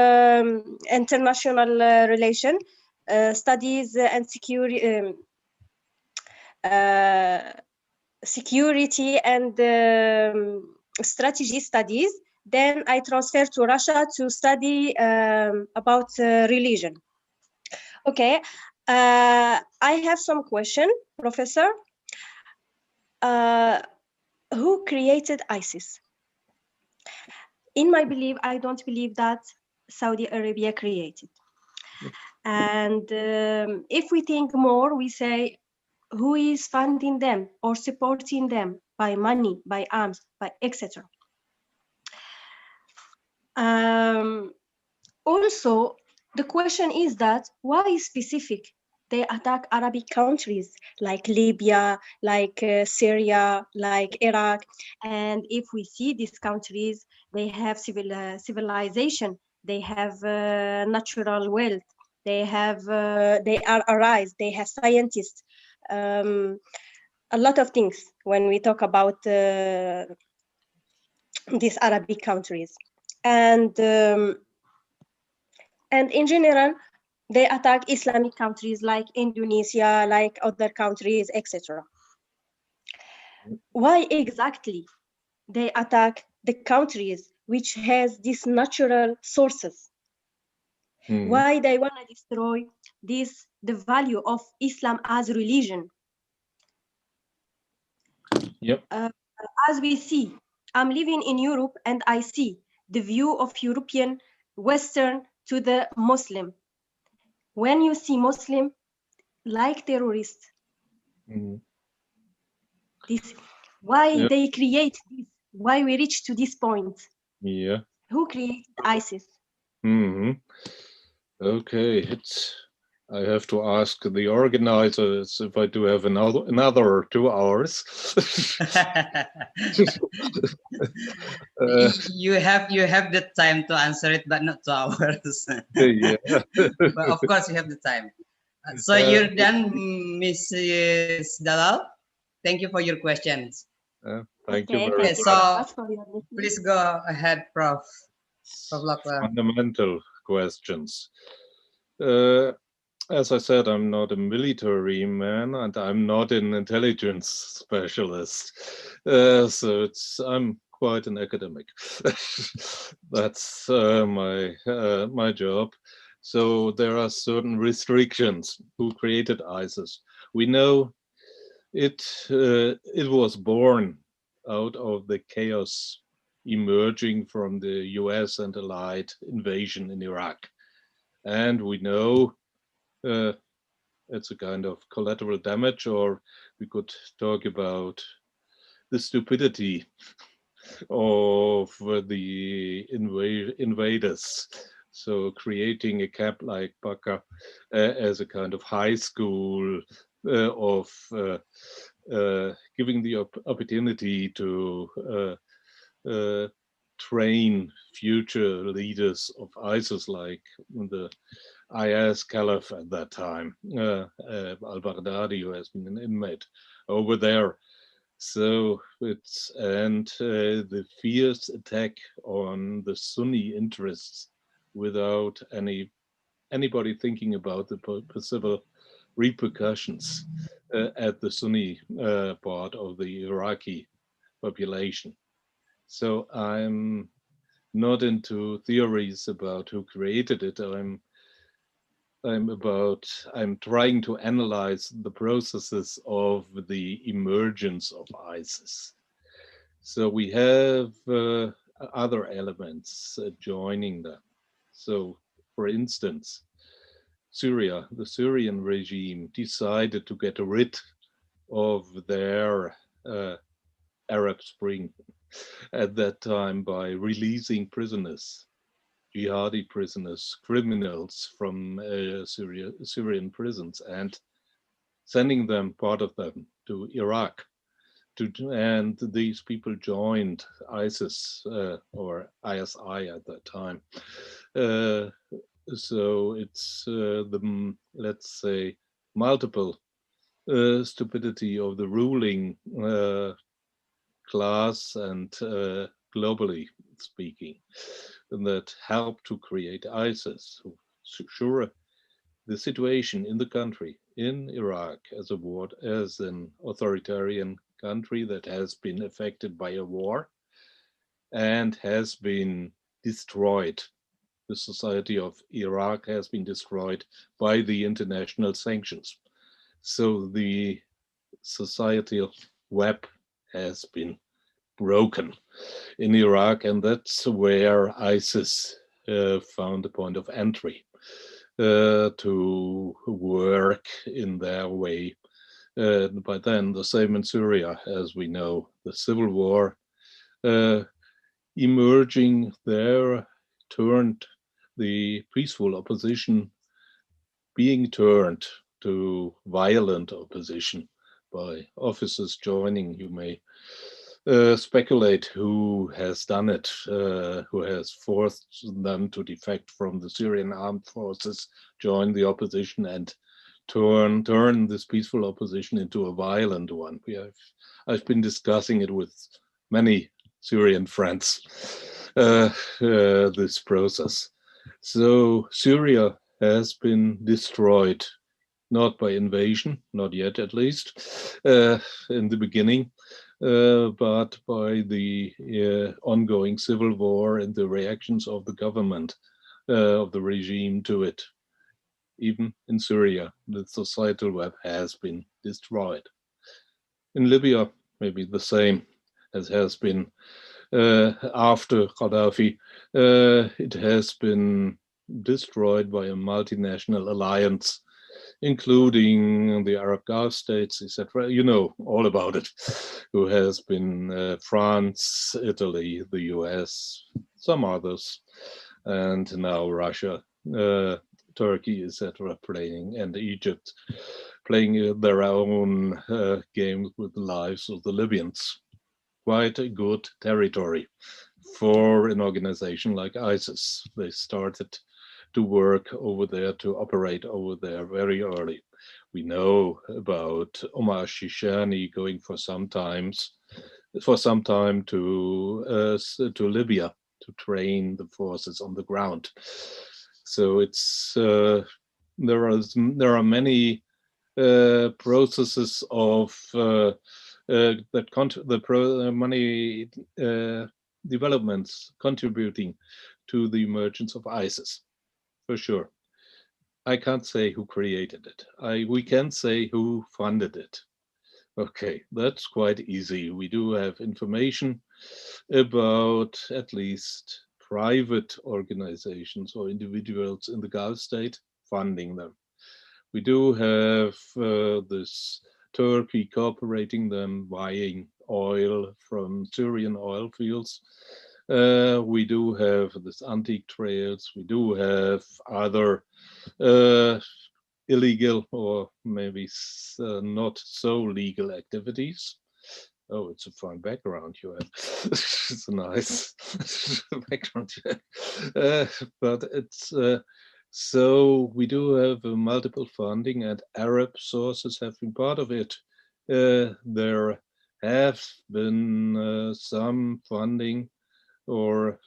international relation studies and security and strategy studies. Then I transferred to Russia to study about religion. Okay, I have some question, Professor. Who created ISIS? In my belief, I don't believe that Saudi Arabia created. And if we think more, we say, who is funding them or supporting them by money, by arms, by etc. Also, the question is that why specific they attack Arabic countries like Libya, like Syria, like Iraq, and if we see these countries, they have civilization, they have natural wealth, they are arise, they have scientists, a lot of things when we talk about these Arabic countries, and in general, they attack Islamic countries like Indonesia, like other countries, etc. Why exactly they attack the countries which has these natural sources Why they want to destroy the value of Islam as religion.
Yep.
As we see, I'm living in Europe and I see the view of European Western to the Muslim. When you see Muslim like terrorists, why they create this, why we reach to this point.
Yeah.
Who created ISIS?
Okay, I have to ask the organizers if I do have another 2 hours.
You have the time to answer it, but not 2 hours.
Yeah.
But of course, you have the time. So you're done, Mrs. Dalal. Thank you for your questions.
Thank you very
Okay,
much.
so please go ahead, Prof. Lohlker.
Fundamental questions. As I said, I'm not a military man and I'm not an intelligence specialist. So I'm quite an academic. That's my job. So there are certain restrictions. Who created ISIS? We know it was born out of the chaos emerging from the US and Allied invasion in Iraq. And we know it's a kind of collateral damage, or we could talk about the stupidity of the invaders. So creating a camp like Baka as a kind of high school of giving the opportunity to train future leaders of ISIS, like the IS Caliph at that time, al-Baghdadi, who has been an inmate over there. So it's, and the fierce attack on the Sunni interests without anybody thinking about the possible repercussions at the Sunni part of the Iraqi population. So I'm not into theories about who created it. I'm trying to analyze the processes of the emergence of ISIS. So we have other elements joining them. So for instance, Syria, the Syrian regime decided to get rid of their Arab Spring at that time by releasing prisoners, jihadi prisoners, criminals from Syrian prisons, and sending them, part of them, to Iraq. And these people joined ISIS or ISI at that time. So it's the, let's say, multiple stupidity of the ruling class and globally speaking that helped to create ISIS. Sure, the situation in the country, in Iraq, as an authoritarian country that has been affected by a war and has been destroyed. The society of Iraq has been destroyed by the international sanctions. So the societal web has been broken in Iraq, and that's where ISIS found a point of entry to work in their way. But then the same in Syria, as we know, the civil war emerging there turned the peaceful opposition being turned to violent opposition by officers joining. You may speculate who has done it, who has forced them to defect from the Syrian armed forces, join the opposition, and turn this peaceful opposition into a violent one. I've been discussing it with many Syrian friends, this process. So Syria has been destroyed, not by invasion, not yet at least, in the beginning, but by the ongoing civil war and the reactions of the government of the regime to it. Even in Syria, the societal web has been destroyed. In Libya, maybe the same as has been after Gaddafi. It has been destroyed by a multinational alliance, including the Arab Gulf states, etc. You know all about it, who has been France, Italy, the US, some others, and now Russia, Turkey, etc., playing, and Egypt playing their own games with the lives of the Libyans. Quite a good territory for an organization like ISIS. They started to work over there, to operate over there very early. We know about Omar Shishani going for some time to Libya to train the forces on the ground. So it's there are many processes of money developments contributing to the emergence of ISIS, for sure. I can't say who created it. We can say who funded it. Okay, that's quite easy. We do have information about at least private organizations or individuals in the Gulf state funding them. We do have this Turkey cooperating them, buying oil from Syrian oil fields. We do have this antique trails. We do have other illegal or maybe not so legal activities. Oh, it's a fine background you have. It's a nice background you have. But it's so we do have multiple funding, and Arab sources have been part of it. There have been some funding or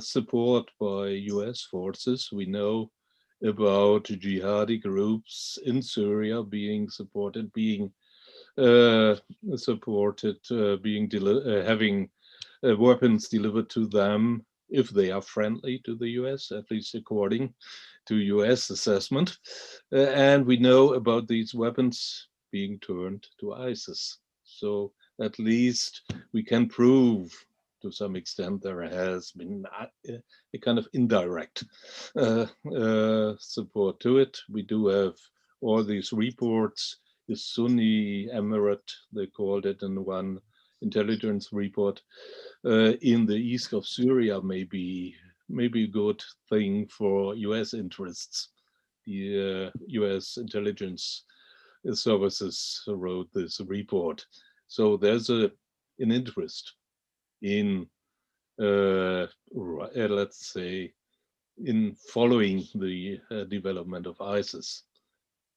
support by US forces. We know about jihadi groups in Syria being supported, having weapons delivered to them if they are friendly to the US, at least according to US assessment. And we know about these weapons being turned to ISIS. So at least we can prove to some extent there has been a kind of indirect support to it. We do have all these reports. The Sunni Emirate, they called it in one intelligence report, in the east of Syria may be a good thing for US interests. The US intelligence services wrote this report. So there's an interest in, let's say, in following the development of ISIS.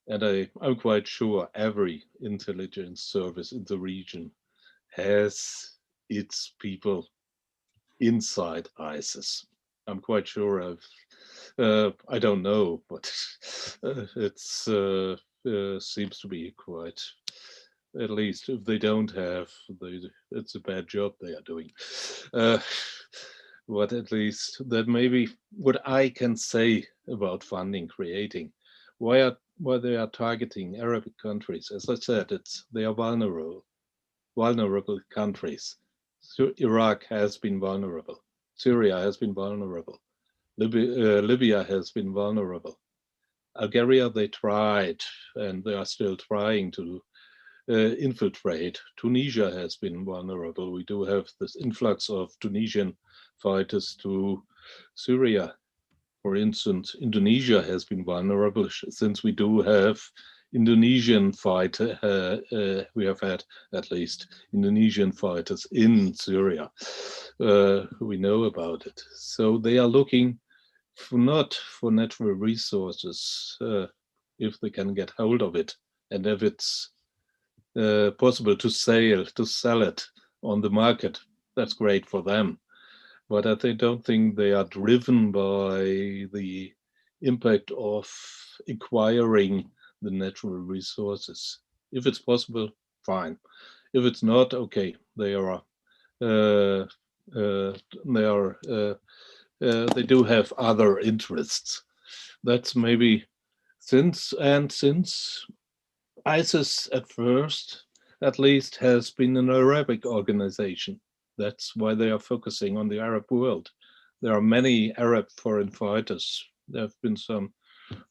And I'm quite sure every intelligence service in the region has its people inside ISIS. I'm quite sure I don't know, but it seems to be quite, at least if they don't have, it's a bad job they are doing. But at least that may be what I can say about funding creating. Why they are targeting Arabic countries? As I said, they are vulnerable countries. So Iraq has been vulnerable. Syria has been vulnerable. Libya has been vulnerable. Algeria, they tried, and they are still trying to infiltrate. Tunisia has been vulnerable. We do have this influx of Tunisian fighters to Syria. For instance, Indonesia has been vulnerable since we do have Indonesian we have had at least Indonesian fighters in Syria. We know about it. So they are looking not for natural resources, if they can get hold of it, and if it's possible to sell it on the market, that's great for them. But I don't think they are driven by the impact of acquiring the natural resources. If it's possible, fine. If it's not, okay, they are they do have other interests. That's maybe since ISIS at first, at least, has been an Arabic organization. That's why they are focusing on the Arab world. There are many Arab foreign fighters. There have been some,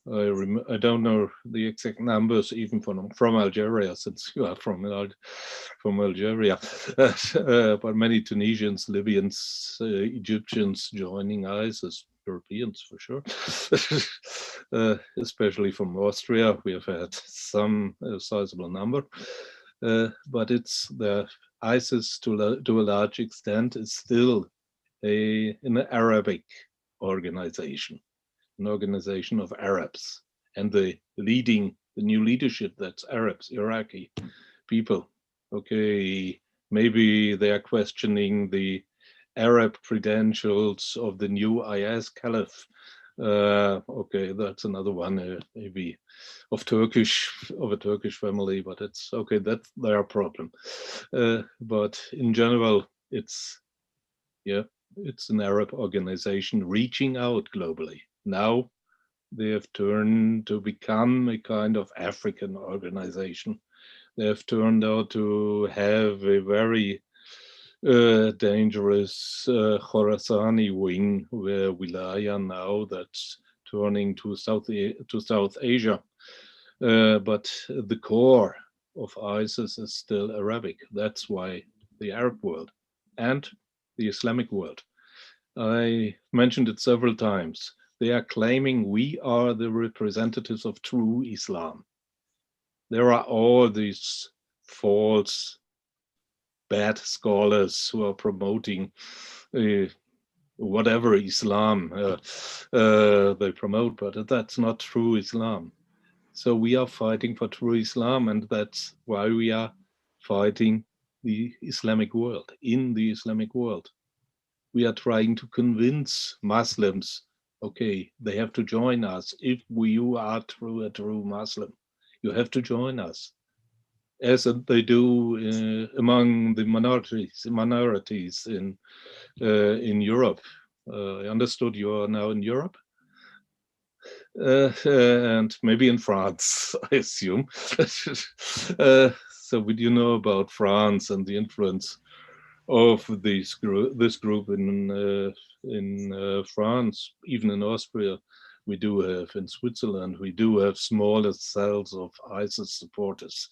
I don't know the exact numbers, even from Algeria, since you are from Algeria, but many Tunisians, Libyans, Egyptians joining ISIS, Europeans for sure, especially from Austria. We have had some sizable number, but it's the ISIS to a large extent is still an Arabic organization, an organization of Arabs, and the new leadership, that's Arabs, Iraqi people. Okay, maybe they are questioning the Arab credentials of the new IS caliph. Okay, that's another one, maybe of a Turkish family, but it's okay, that's their problem. But in general, it's an Arab organization reaching out globally. Now they have turned to become a kind of African organization. They have turned out to have a very dangerous Khorasani wing, where Wilaya now, that's turning to South Asia. But the core of ISIS is still Arabic. That's why the Arab world and the Islamic world, I mentioned it several times, they are claiming we are the representatives of true Islam. There are all these false, bad scholars who are promoting whatever Islam they promote, but that's not true Islam. So we are fighting for true Islam, and that's why we are fighting the Islamic world, in the Islamic world. We are trying to convince Muslims, okay, they have to join us. If you are a true Muslim, you have to join us, as they do among the minorities in Europe. I understood you are now in Europe, and maybe in France, I assume. So would you know about France and the influence of this group in France, even in Austria? We do have, in Switzerland, we do have smaller cells of ISIS supporters.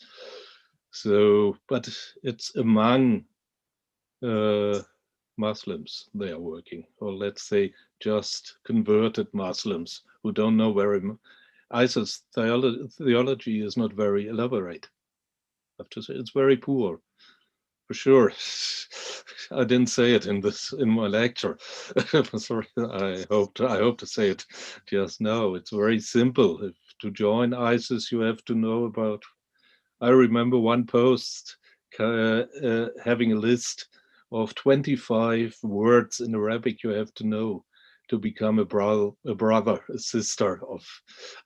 So, but it's among Muslims they are working, or let's say just converted Muslims who don't know very much. ISIS theology is not very elaborate. I have to say, it's very poor. For sure, I didn't say it in my lecture. Sorry, I hope to say it just now. It's very simple. If to join ISIS, you have to know about. I remember one post having a list of 25 words in Arabic you have to know to become a brother, a sister of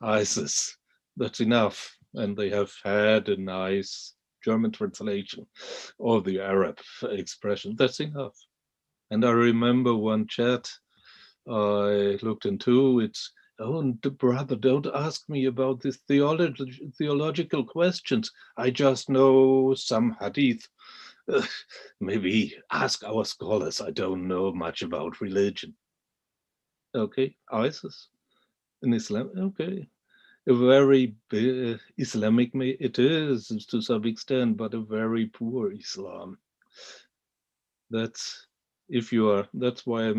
ISIS. That's enough, and they have had a nice German translation of the Arab expression. That's enough. And I remember one chat I looked into. It's, oh, brother, don't ask me about these theological questions. I just know some hadith. Maybe ask our scholars. I don't know much about religion. Okay, ISIS in Islam. Okay. A very Islamic, it is to some extent, but a very poor Islam. That's why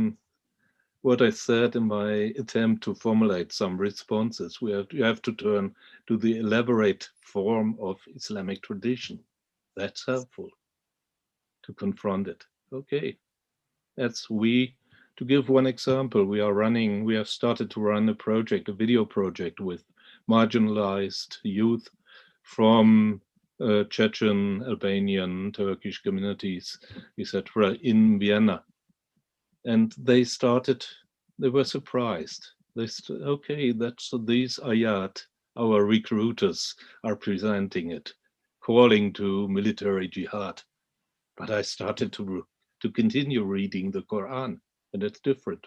what I said in my attempt to formulate some responses. You have to turn to the elaborate form of Islamic tradition. That's helpful to confront it. Okay, to give one example, we have started to run a video project with marginalized youth from Chechen, Albanian, Turkish communities, etc., in Vienna. And they were surprised. Okay, that's these ayat, our recruiters are presenting it, calling to military jihad. But I started to continue reading the Quran, and it's different.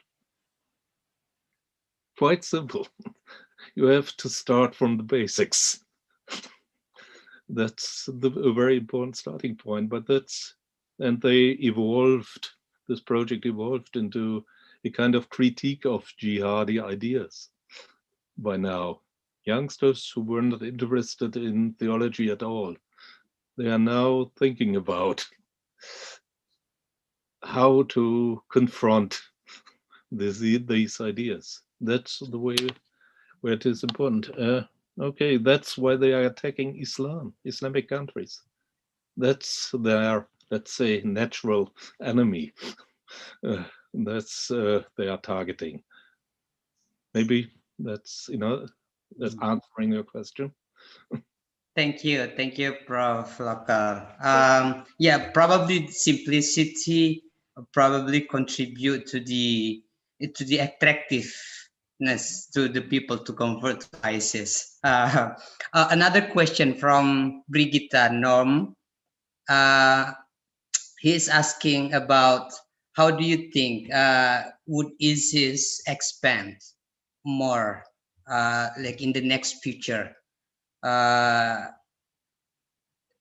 quite simple. You have to start from the basics. That's a very important starting point, but and they evolved, this project evolved into a kind of critique of jihadi ideas by now. Youngsters who were not interested in theology at all, they are now thinking about how to confront these ideas. That's the way where it is important. Okay, that's why they are attacking Islamic countries. That's their, let's say, natural enemy. That's they are targeting. Maybe that's, that's answering your question.
Thank you, Prof. Lohlker. Yeah, probably simplicity probably contribute to the attractiveness to the people to convert to ISIS. Another question from Brigitta Norm. He is asking about how do you think would ISIS expand more, like in the next future?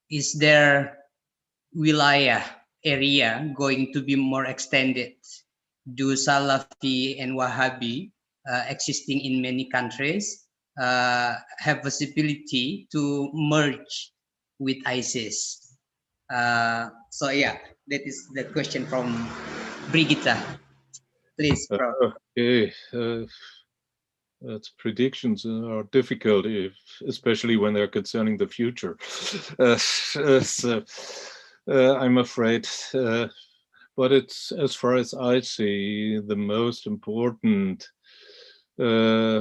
Is there wilayah area going to be more extended? Do Salafi and Wahhabi existing in many countries have possibility to merge with ISIS? So yeah, that is the question from Brigitta. Please, Prof.
Okay. Predictions are difficult, especially when they're concerning the future. So, I'm afraid, but it's, as far as I see, the most important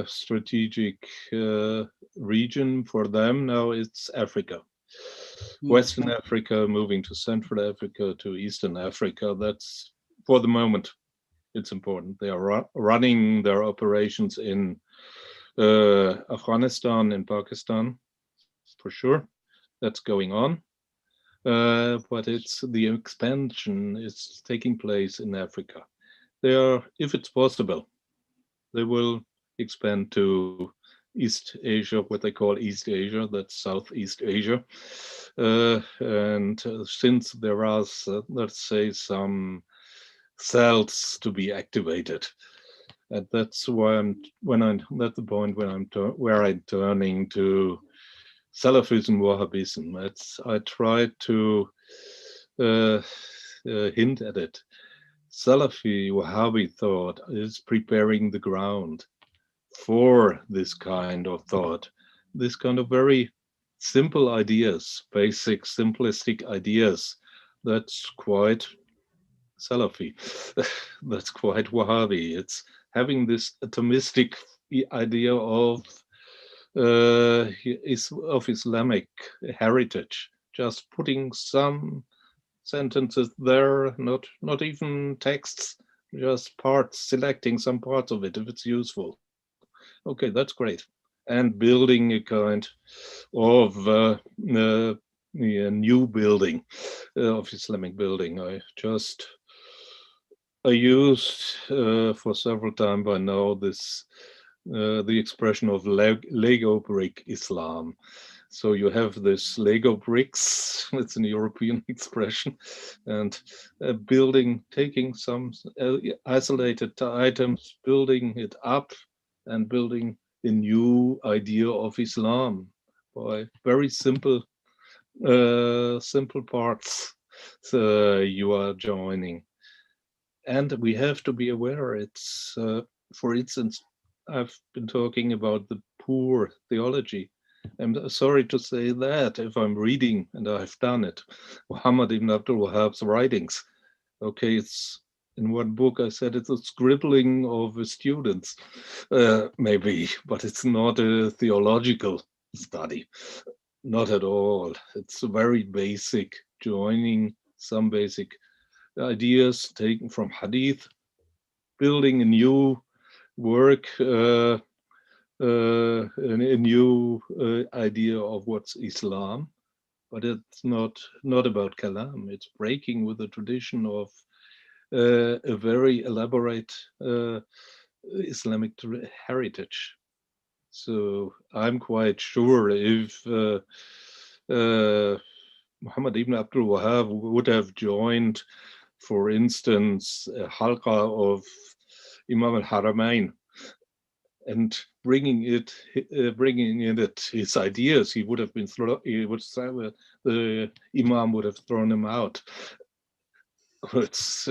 strategic region for them now. It's Africa. Western Africa, moving to Central Africa, to Eastern Africa. That's, for the moment, it's important. They are running their operations in Afghanistan and Pakistan, for sure. That's going on. But it's the expansion is taking place in Africa. They are, if it's possible, they will expand to East Asia, what they call East Asia, that's Southeast Asia. And since there are, let's say, some cells to be activated, and that's why at the point where I'm turning to Salafism, Wahhabism. I try to hint at it. Salafi Wahhabi thought is preparing the ground for this kind of thought, this kind of very simple ideas, basic, simplistic ideas. That's quite Salafi. That's quite Wahhabi. It's having this atomistic idea of Islamic heritage, just putting some sentences there, not even texts, just parts, selecting some parts of it if it's useful. Okay, that's great. And building a kind of new building of Islamic building. I used for several times by now this the expression of Lego brick Islam. So you have this Lego bricks, it's an European expression, and building, taking some isolated items, building it up and building a new idea of Islam by very simple parts you are joining. And we have to be aware, it's, for instance, I've been talking about the poor theology. I'm sorry to say that if I'm reading, and I've done it, Muhammad ibn Abdul Wahhab's writings. Okay, it's in one book I said it's a scribbling of students, maybe, but it's not a theological study, not at all. It's very basic, joining some basic ideas taken from Hadith, building a new work, a new idea of what's Islam, but it's not about Kalam. It's breaking with the tradition of a very elaborate Islamic heritage. So I'm quite sure if Muhammad ibn Abdul Wahhab would have joined, for instance, a halqa of Imam al-Haramain and bringing in it his ideas, he would have been the Imam would have thrown him out. It's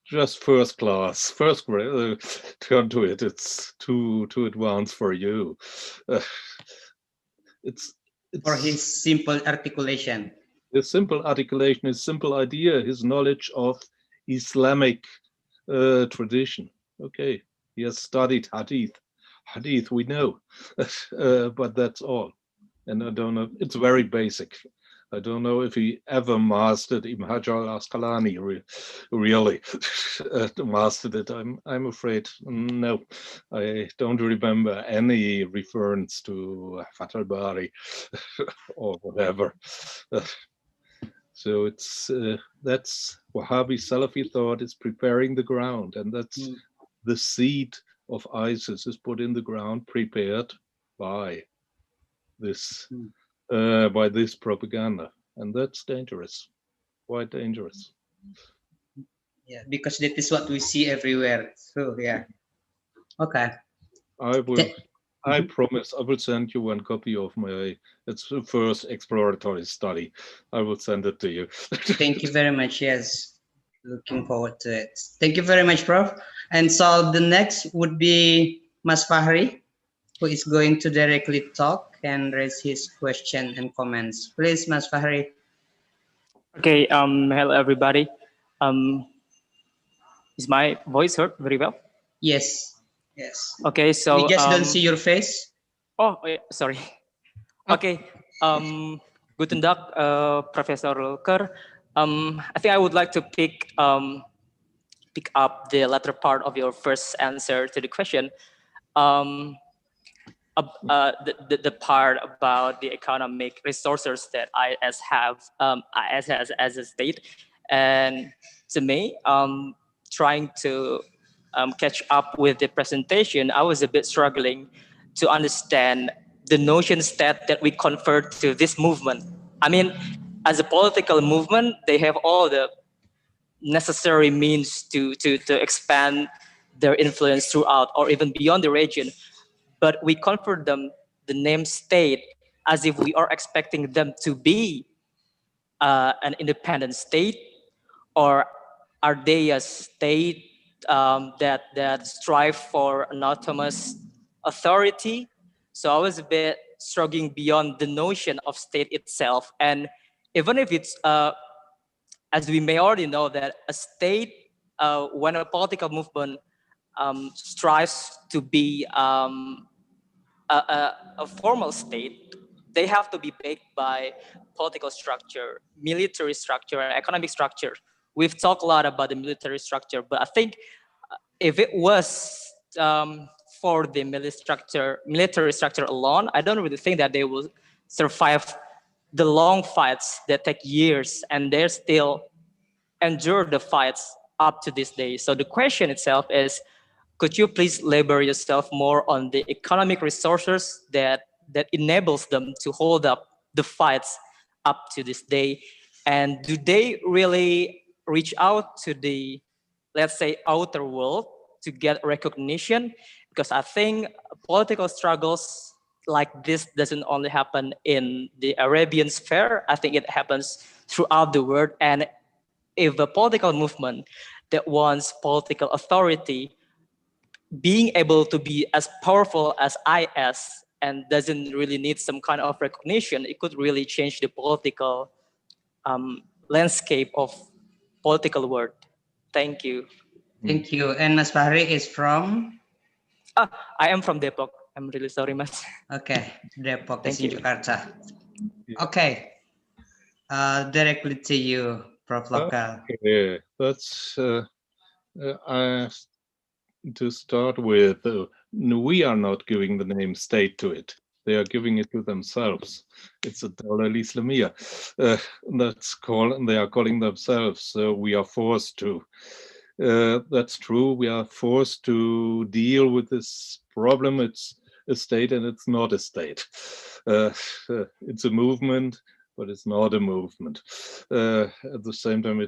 just first class, first grade. Turn to it. It's too advanced for you. It's
for his simple articulation.
His simple articulation, his simple idea, his knowledge of Islamic tradition. Okay, he has studied hadith. Hadith we know, but that's all. And I don't know. It's very basic. I don't know if he ever mastered Ibn Hajar al-Asqalani, really mastered it. I'm afraid no. I don't remember any reference to Fath al-Bari or whatever. So it's that's Wahhabi Salafi thought is preparing the ground, and that's the seed of ISIS is put in the ground, prepared by this propaganda, and that's dangerous, quite dangerous.
Yeah, because that is what we see everywhere. So yeah, okay.
I promise I will send you one copy of my, it's the first exploratory study. I will send it to you.
Thank you very much. Yes, looking forward to it. Thank you very much, Prof. And so the next would be Mas Fahri, who is going to directly talk and raise his question and comments. Please, Mas Fahri.
Okay, hello everybody. Is my voice heard very well?
Yes, yes.
Okay, so
we just don't see your face.
Oh, sorry. Okay, guten Tag, Professor Lohlker. I think I would like to pick up the latter part of your first answer to the question. The part about the economic resources that IS have, IS has as a state, and to me, trying to catch up with the presentation, I was a bit struggling to understand the notion state that we convert to this movement. I mean, as a political movement, they have all the necessary means to expand their influence throughout or even beyond the region. But we convert them the name state as if we are expecting them to be an independent state, or are they a state that strive for an autonomous authority? So I was a bit struggling beyond the notion of state itself. And even if it's, as we may already know, that a state, when a political movement strives to be a formal state, they have to be backed by political structure, military structure, and economic structure. We've talked a lot about the military structure, but I think if it was for the military structure alone, I don't really think that they will survive the long fights that take years, and they still endure the fights up to this day. So the question itself is, could you please labor yourself more on the economic resources that enables them to hold up the fights up to this day? And do they really reach out to the, let's say, outer world to get recognition? Because I think political struggles like this doesn't only happen in the Arabian sphere. I think it happens throughout the world. And if a political movement that wants political authority being able to be as powerful as IS and doesn't really need some kind of recognition, it could really change the political landscape of political world. Thank you.
Thank you. And Mas Fahri is from?
I am from Depok. I'm really sorry, Mas.
Okay, Depok is
Thank
in
you.
Jakarta. Okay, directly to you, Prof. Lohlker.
Okay, that's to start with. We are not giving the name state to it. They are giving it to themselves. It's a Dawla al-Islamiyya. They are calling themselves. So we are forced to That's true. We are forced to deal with this problem. It's a state and it's not a state. It's a movement, but it's not a movement. At the same time,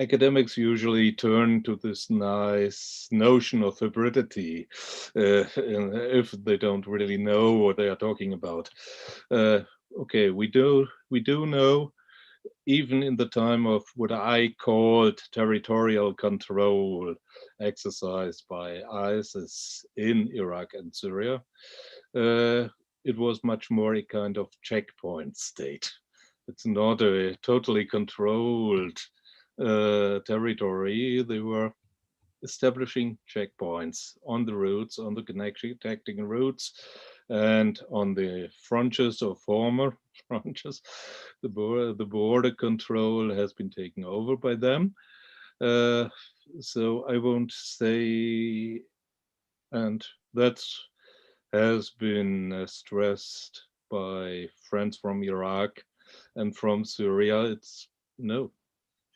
academics usually turn to this nice notion of hybridity if they don't really know what they are talking about. Okay, we do know, even in the time of what I called territorial control exercised by ISIS in Iraq and Syria, it was much more a kind of checkpoint state. It's not a totally controlled territory. They were establishing checkpoints on the routes, on the connecting routes, and on the frontiers or former frontiers. The border control has been taken over by them. So I won't say, and that has been stressed by friends from Iraq and from Syria.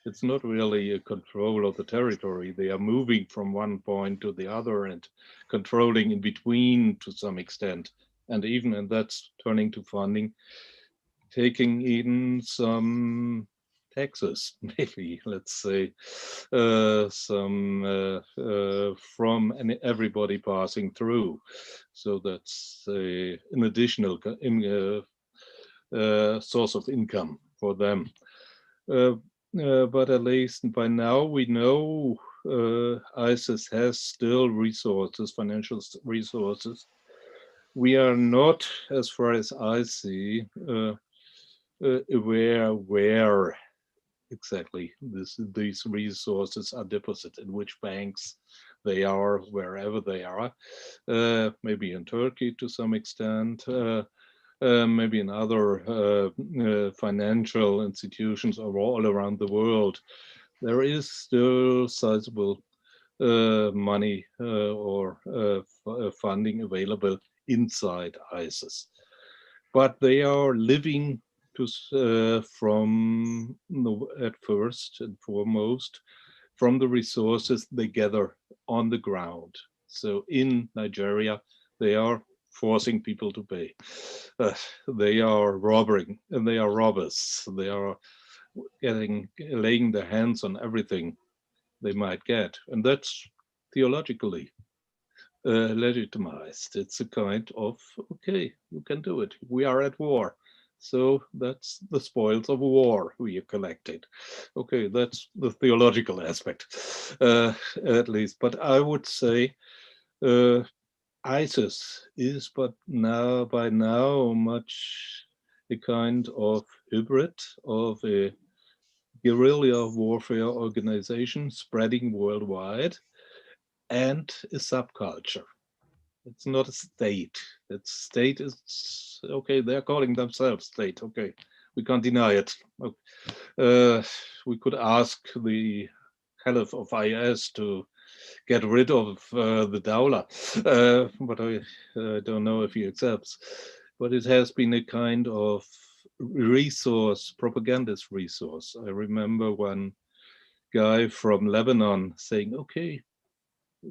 It's not really a control of the territory. They are moving from one point to the other and controlling in between to some extent. And that's turning to funding, taking in some taxes, maybe, let's say, some from everybody passing through. So that's an additional source of income for them. But at least by now we know ISIS has still resources, financial resources. We are not, as far as I see, aware where exactly these resources are deposited, in which banks they are, wherever they are. Maybe in Turkey to some extent. Maybe in other financial institutions all around the world, there is still sizable money or funding available inside ISIS. But they are living from, at first and foremost, from the resources they gather on the ground. So in Nigeria, they are forcing people to pay. They are robbing, and they are robbers. They are laying their hands on everything they might get, and that's theologically legitimized. It's a kind of, okay, you can do it. We are at war, so that's the spoils of war we collected. Okay, that's the theological aspect, at least. But I would say ISIS is by now much a kind of hybrid of a guerrilla warfare organization spreading worldwide and a subculture. It's not a state. That state is, okay, they're calling themselves state. Okay, we can't deny it. We could ask the caliph of IS to get rid of the Dawla, but I don't know if he accepts. But it has been a kind of resource, propagandist resource. I remember one guy from Lebanon saying, okay,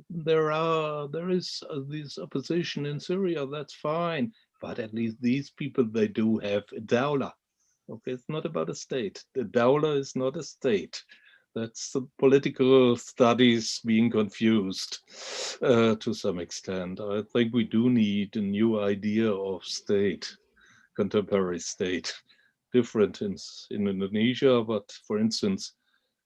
there is this opposition in Syria, that's fine, but at least these people, they do have a Dawla. Okay, it's not about a state. The Dawla is not a state. That's the political studies being confused to some extent. I think we do need a new idea of state, contemporary state, different in Indonesia. But for instance,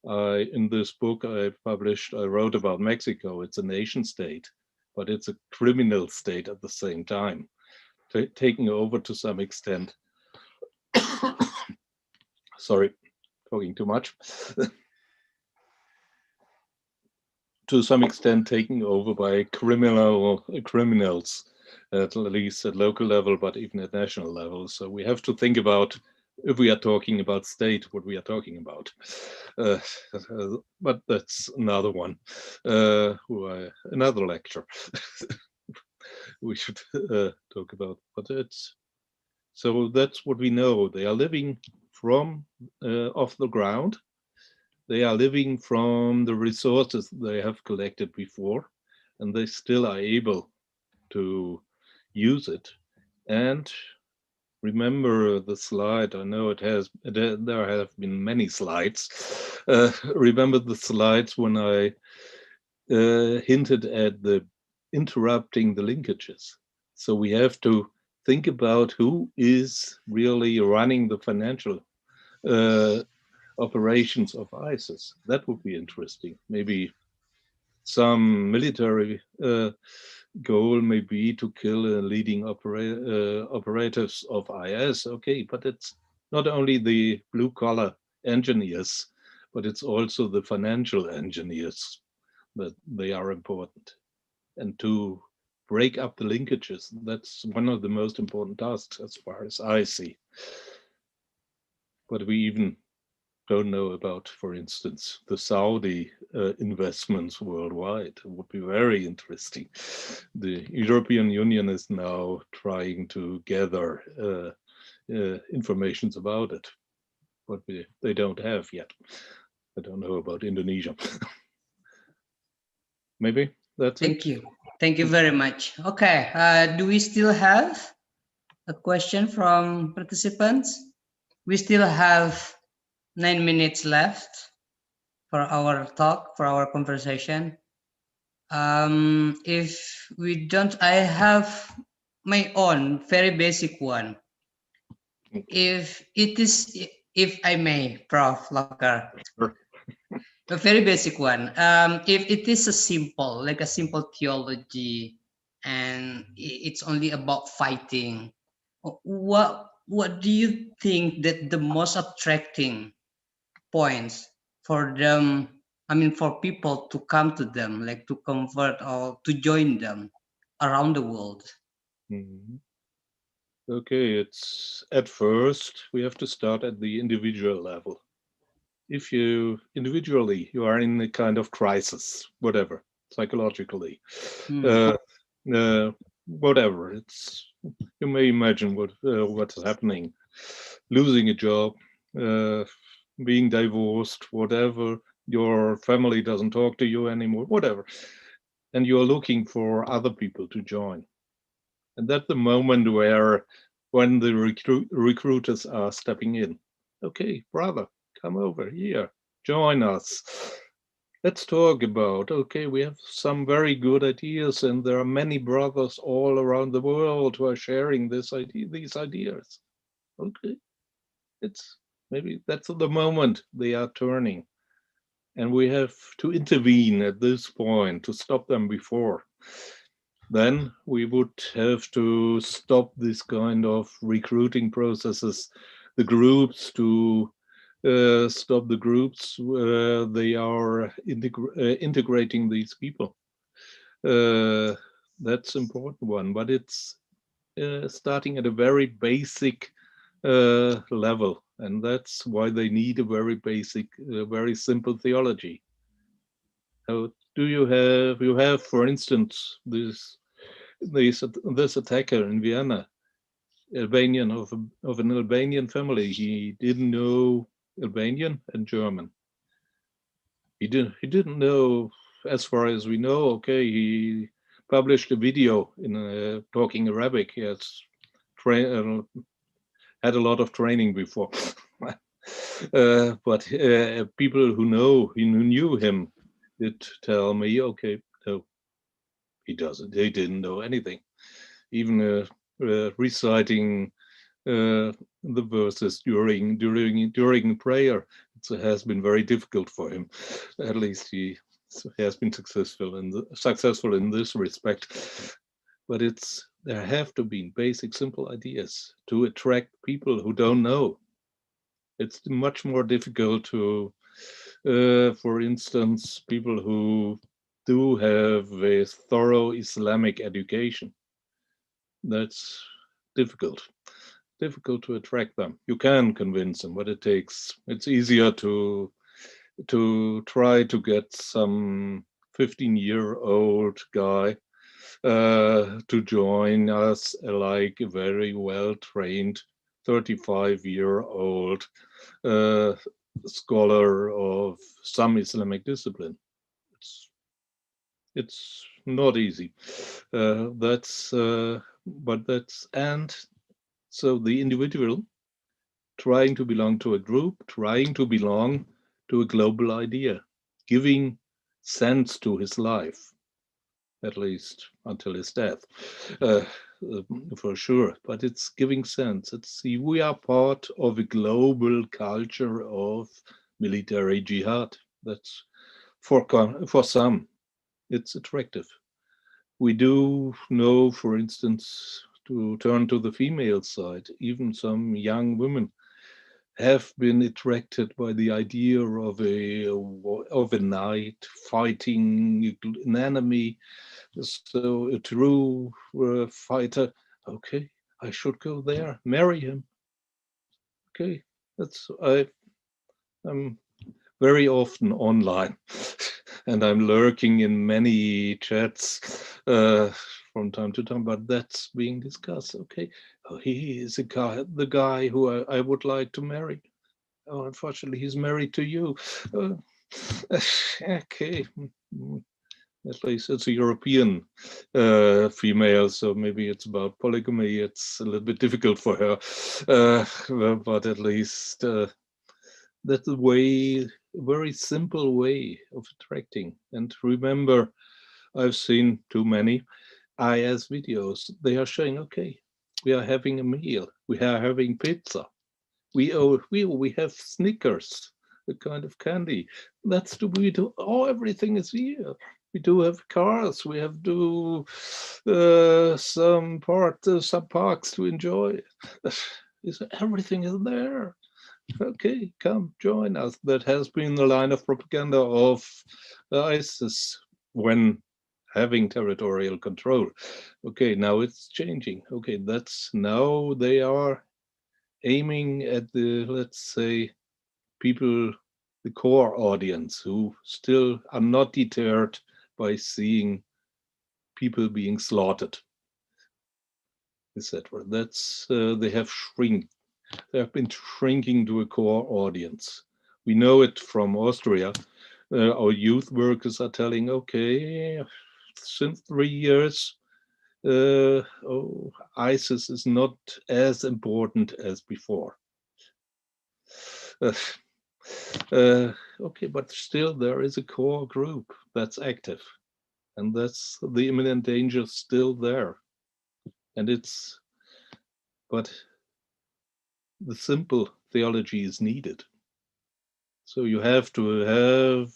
in this book I wrote about Mexico. It's a nation state, but it's a criminal state at the same time, taking over to some extent. Sorry, talking too much. To some extent taken over by criminals, at least at local level, but even at national level. So we have to think about, if we are talking about state, what we are talking about. But that's another one, another lecture we should talk about. But so that's what we know. They are living from off the ground. They are living from the resources they have collected before, and they still are able to use it. And remember the slide. I know there have been many slides. Remember the slides when I hinted at the interrupting the linkages. So we have to think about who is really running the financial operations of ISIS. That would be interesting. Maybe some military goal may be to kill leading operatives of IS. Okay, but it's not only the blue-collar engineers, but it's also the financial engineers that they are important. And to break up the linkages, that's one of the most important tasks as far as I see. But we even don't know about, for instance, the Saudi investments worldwide. It would be very interesting. The European Union is now trying to gather information about it, but they don't have yet. I don't know about Indonesia. Maybe that's it.
Thank you. Thank you very much. Okay, do we still have a question from participants? We still have 9 minutes left for our talk, for our conversation. If we don't, I have my own very basic one. If I may, Prof. Lohlker, a very basic one. If it is a simple theology, and it's only about fighting, what do you think that the most attracting points for them? I mean, for people to come to them, like to convert or to join them around the world.
Mm-hmm. Okay, it's at first we have to start at the individual level. If you individually you are in a kind of crisis, whatever, psychologically, whatever, it's, you may imagine what's happening, losing a job, being divorced, whatever, your family doesn't talk to you anymore, whatever, and you're looking for other people to join. And that's the moment when the recruiters are stepping in. Okay, brother, come over here, join us. Let's talk about, okay, we have some very good ideas, and there are many brothers all around the world who are sharing these ideas. Okay, maybe that's the moment they are turning. And we have to intervene at this point to stop them before. Then we would have to stop this kind of recruiting processes, the groups, to stop the groups where they are integrating these people. That's an important one, but it's starting at a very basic level, and that's why they need a very basic, very simple theology. How do you have, for instance, this attacker in Vienna, Albanian of an Albanian family. He didn't know Albanian and German. He didn't know, as far as we know. Okay, he published a video in talking Arabic. He has had a lot of training before, but people who knew him did tell me, okay, no, he didn't know anything. Even reciting the verses during prayer, it has been very difficult for him. At least he has been successful in this respect. But there have to be basic, simple ideas to attract people who don't know. It's much more difficult to, for instance, people who do have a thorough Islamic education. That's difficult to attract them. You can convince them, but it's easier to try to get some 15-year-old guy to join us, like a very well-trained 35-year-old scholar of some Islamic discipline. It's not easy. And so the individual trying to belong to a group, trying to belong to a global idea, giving sense to his life, at least until his death, for sure. But it's giving sense. We are part of a global culture of military jihad. That's for some, it's attractive. We do know, for instance, to turn to the female side, even some young women have been attracted by the idea of a knight fighting an enemy. So a true fighter, okay, I should go there, marry him. Okay, I'm very often online and I'm lurking in many chats from time to time, but that's being discussed. Okay, he is the guy who I would like to marry. Oh, unfortunately, he's married to you. Okay, at least it's a European female, so maybe it's about polygamy. It's a little bit difficult for her, but at least that's a very simple way of attracting. And remember, I've seen too many IS videos. They are showing, okay, we are having a meal, we are having pizza, we have Snickers, a kind of candy. That's we do. Oh, everything is here. We do have cars. We have some parks to enjoy. Everything is there. Okay, come join us. That has been the line of propaganda of ISIS when having territorial control. Okay, now it's changing. Okay, now they are aiming at the, let's say, people, the core audience who still are not deterred by seeing people being slaughtered, etc. They have been shrinking to a core audience. We know it from Austria. Our youth workers are telling, okay, since 3 years, ISIS is not as important as before. Okay, but still there is a core group that's active, and that's the imminent danger still there. And but the simple theology is needed. So you have to have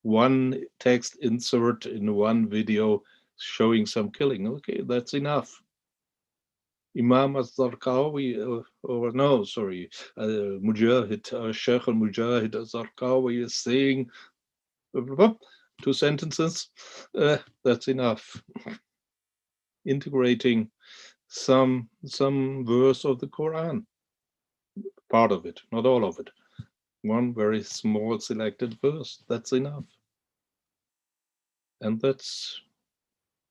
one text insert in one video showing some killing. Okay, that's enough. Imam al-Zarqawi, Mujahid, Sheikh al-Mujahid al-Zarqawi is saying 2 sentences, that's enough. Integrating some verse of the Quran, part of it, not all of it. One very small selected verse, that's enough. And that's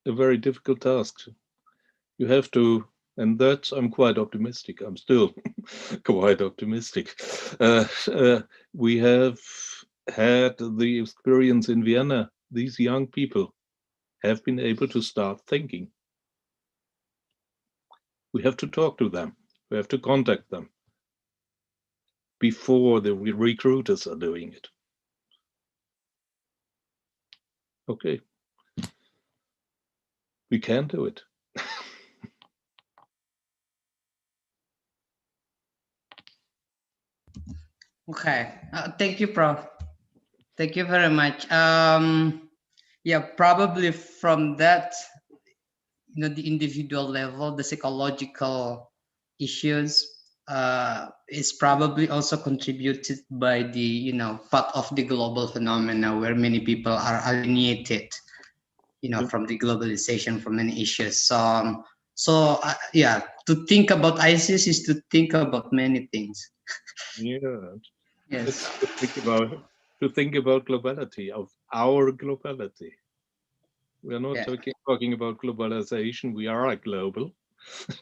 a very difficult task. You have to, and I'm quite optimistic. I'm still quite optimistic. We have had the experience in Vienna. These young people have been able to start thinking. We have to talk to them. We have to contact them before the recruiters are doing it. Okay. We can do it.
Okay, thank you, Prof. Thank you very much. Yeah, probably from that, the individual level, the psychological issues is probably also contributed by the, part of the global phenomena where many people are alienated, from the globalization, from many issues. So yeah, to think about ISIS is to think about many things.
Yeah.
Yes.
To think about globality, of our globality. We are not talking about globalization. We are global.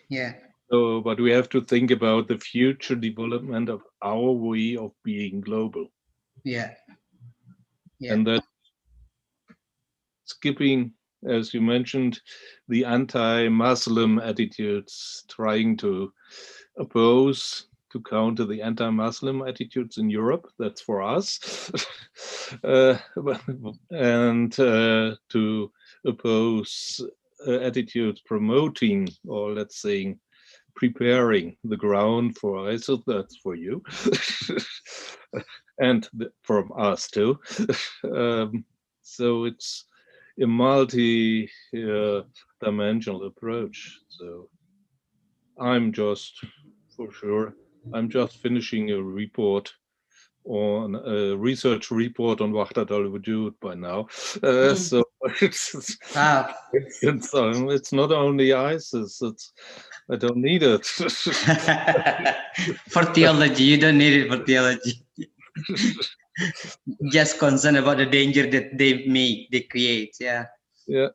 Yeah.
So, but we have to think about the future development of our way of being global.
Yeah. Yeah.
And that skipping, as you mentioned, the anti-Muslim attitudes, trying to oppose, to counter the anti-Muslim attitudes in Europe. That's for us. And to oppose attitudes promoting, or let's say, preparing the ground for ISIL. That's for you. And from us too. So it's a multi-dimensional approach. So I'm just, for sure, I'm just finishing a report on a research report on Wahdat al-Wujud by now. So it's not only ISIS, I don't need it.
For theology, you don't need it for theology. Just concerned about the danger that they create. Yeah.
Yeah.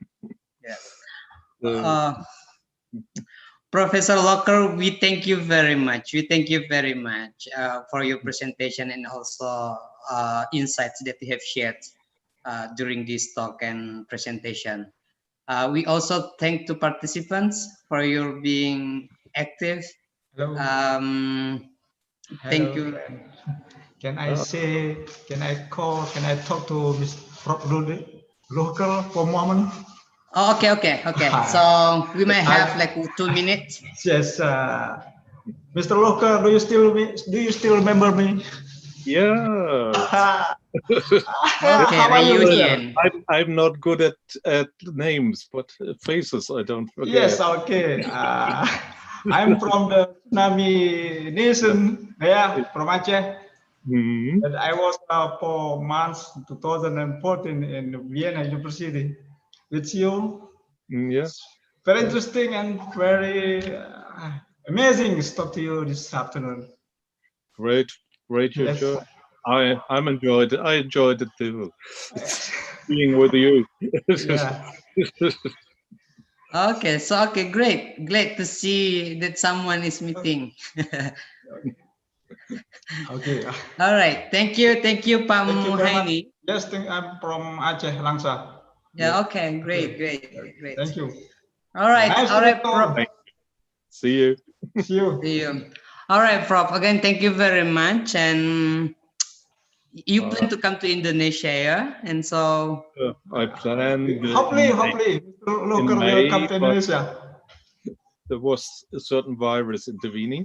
Yeah. Professor Lohlker, we thank you very much. We thank you very much for your presentation and also insights that you have shared during this talk and presentation. We also thank the participants for your being active.
Hello.
Thank you.
Can I talk to Mr. Rüdiger Lohlker for a moment?
Oh, okay. So we may have like 2 minutes.
Yes. Mr. Lohlker, do you still remember me?
Yeah.
Okay, reunion.
I'm not good at names, but faces I don't forget.
Yes, okay. I'm from the Tsunami Nation, from Aceh.
Mm-hmm.
And I was for months 2014 in Vienna University with you.
Yes.
Very interesting and very amazing to talk to you this afternoon.
Great,
Yes.
I enjoyed it. I enjoyed it too. Being with you.
Yeah.
Okay, great. Glad to see that someone is meeting.
Okay.
All right. Thank you, Pak Muhaini.
Yes, I'm from Aceh, Langsa.
Yeah. Okay. Great.
Thank you.
All right.
Nice
All right,
to
Prof.
See you.
See you.
See you. All right, Prof. Again, thank you very much. And you plan to come to Indonesia, yeah? And so
I plan.
Hopefully, Mr. Lohlker will come to Indonesia.
There was a certain virus intervening.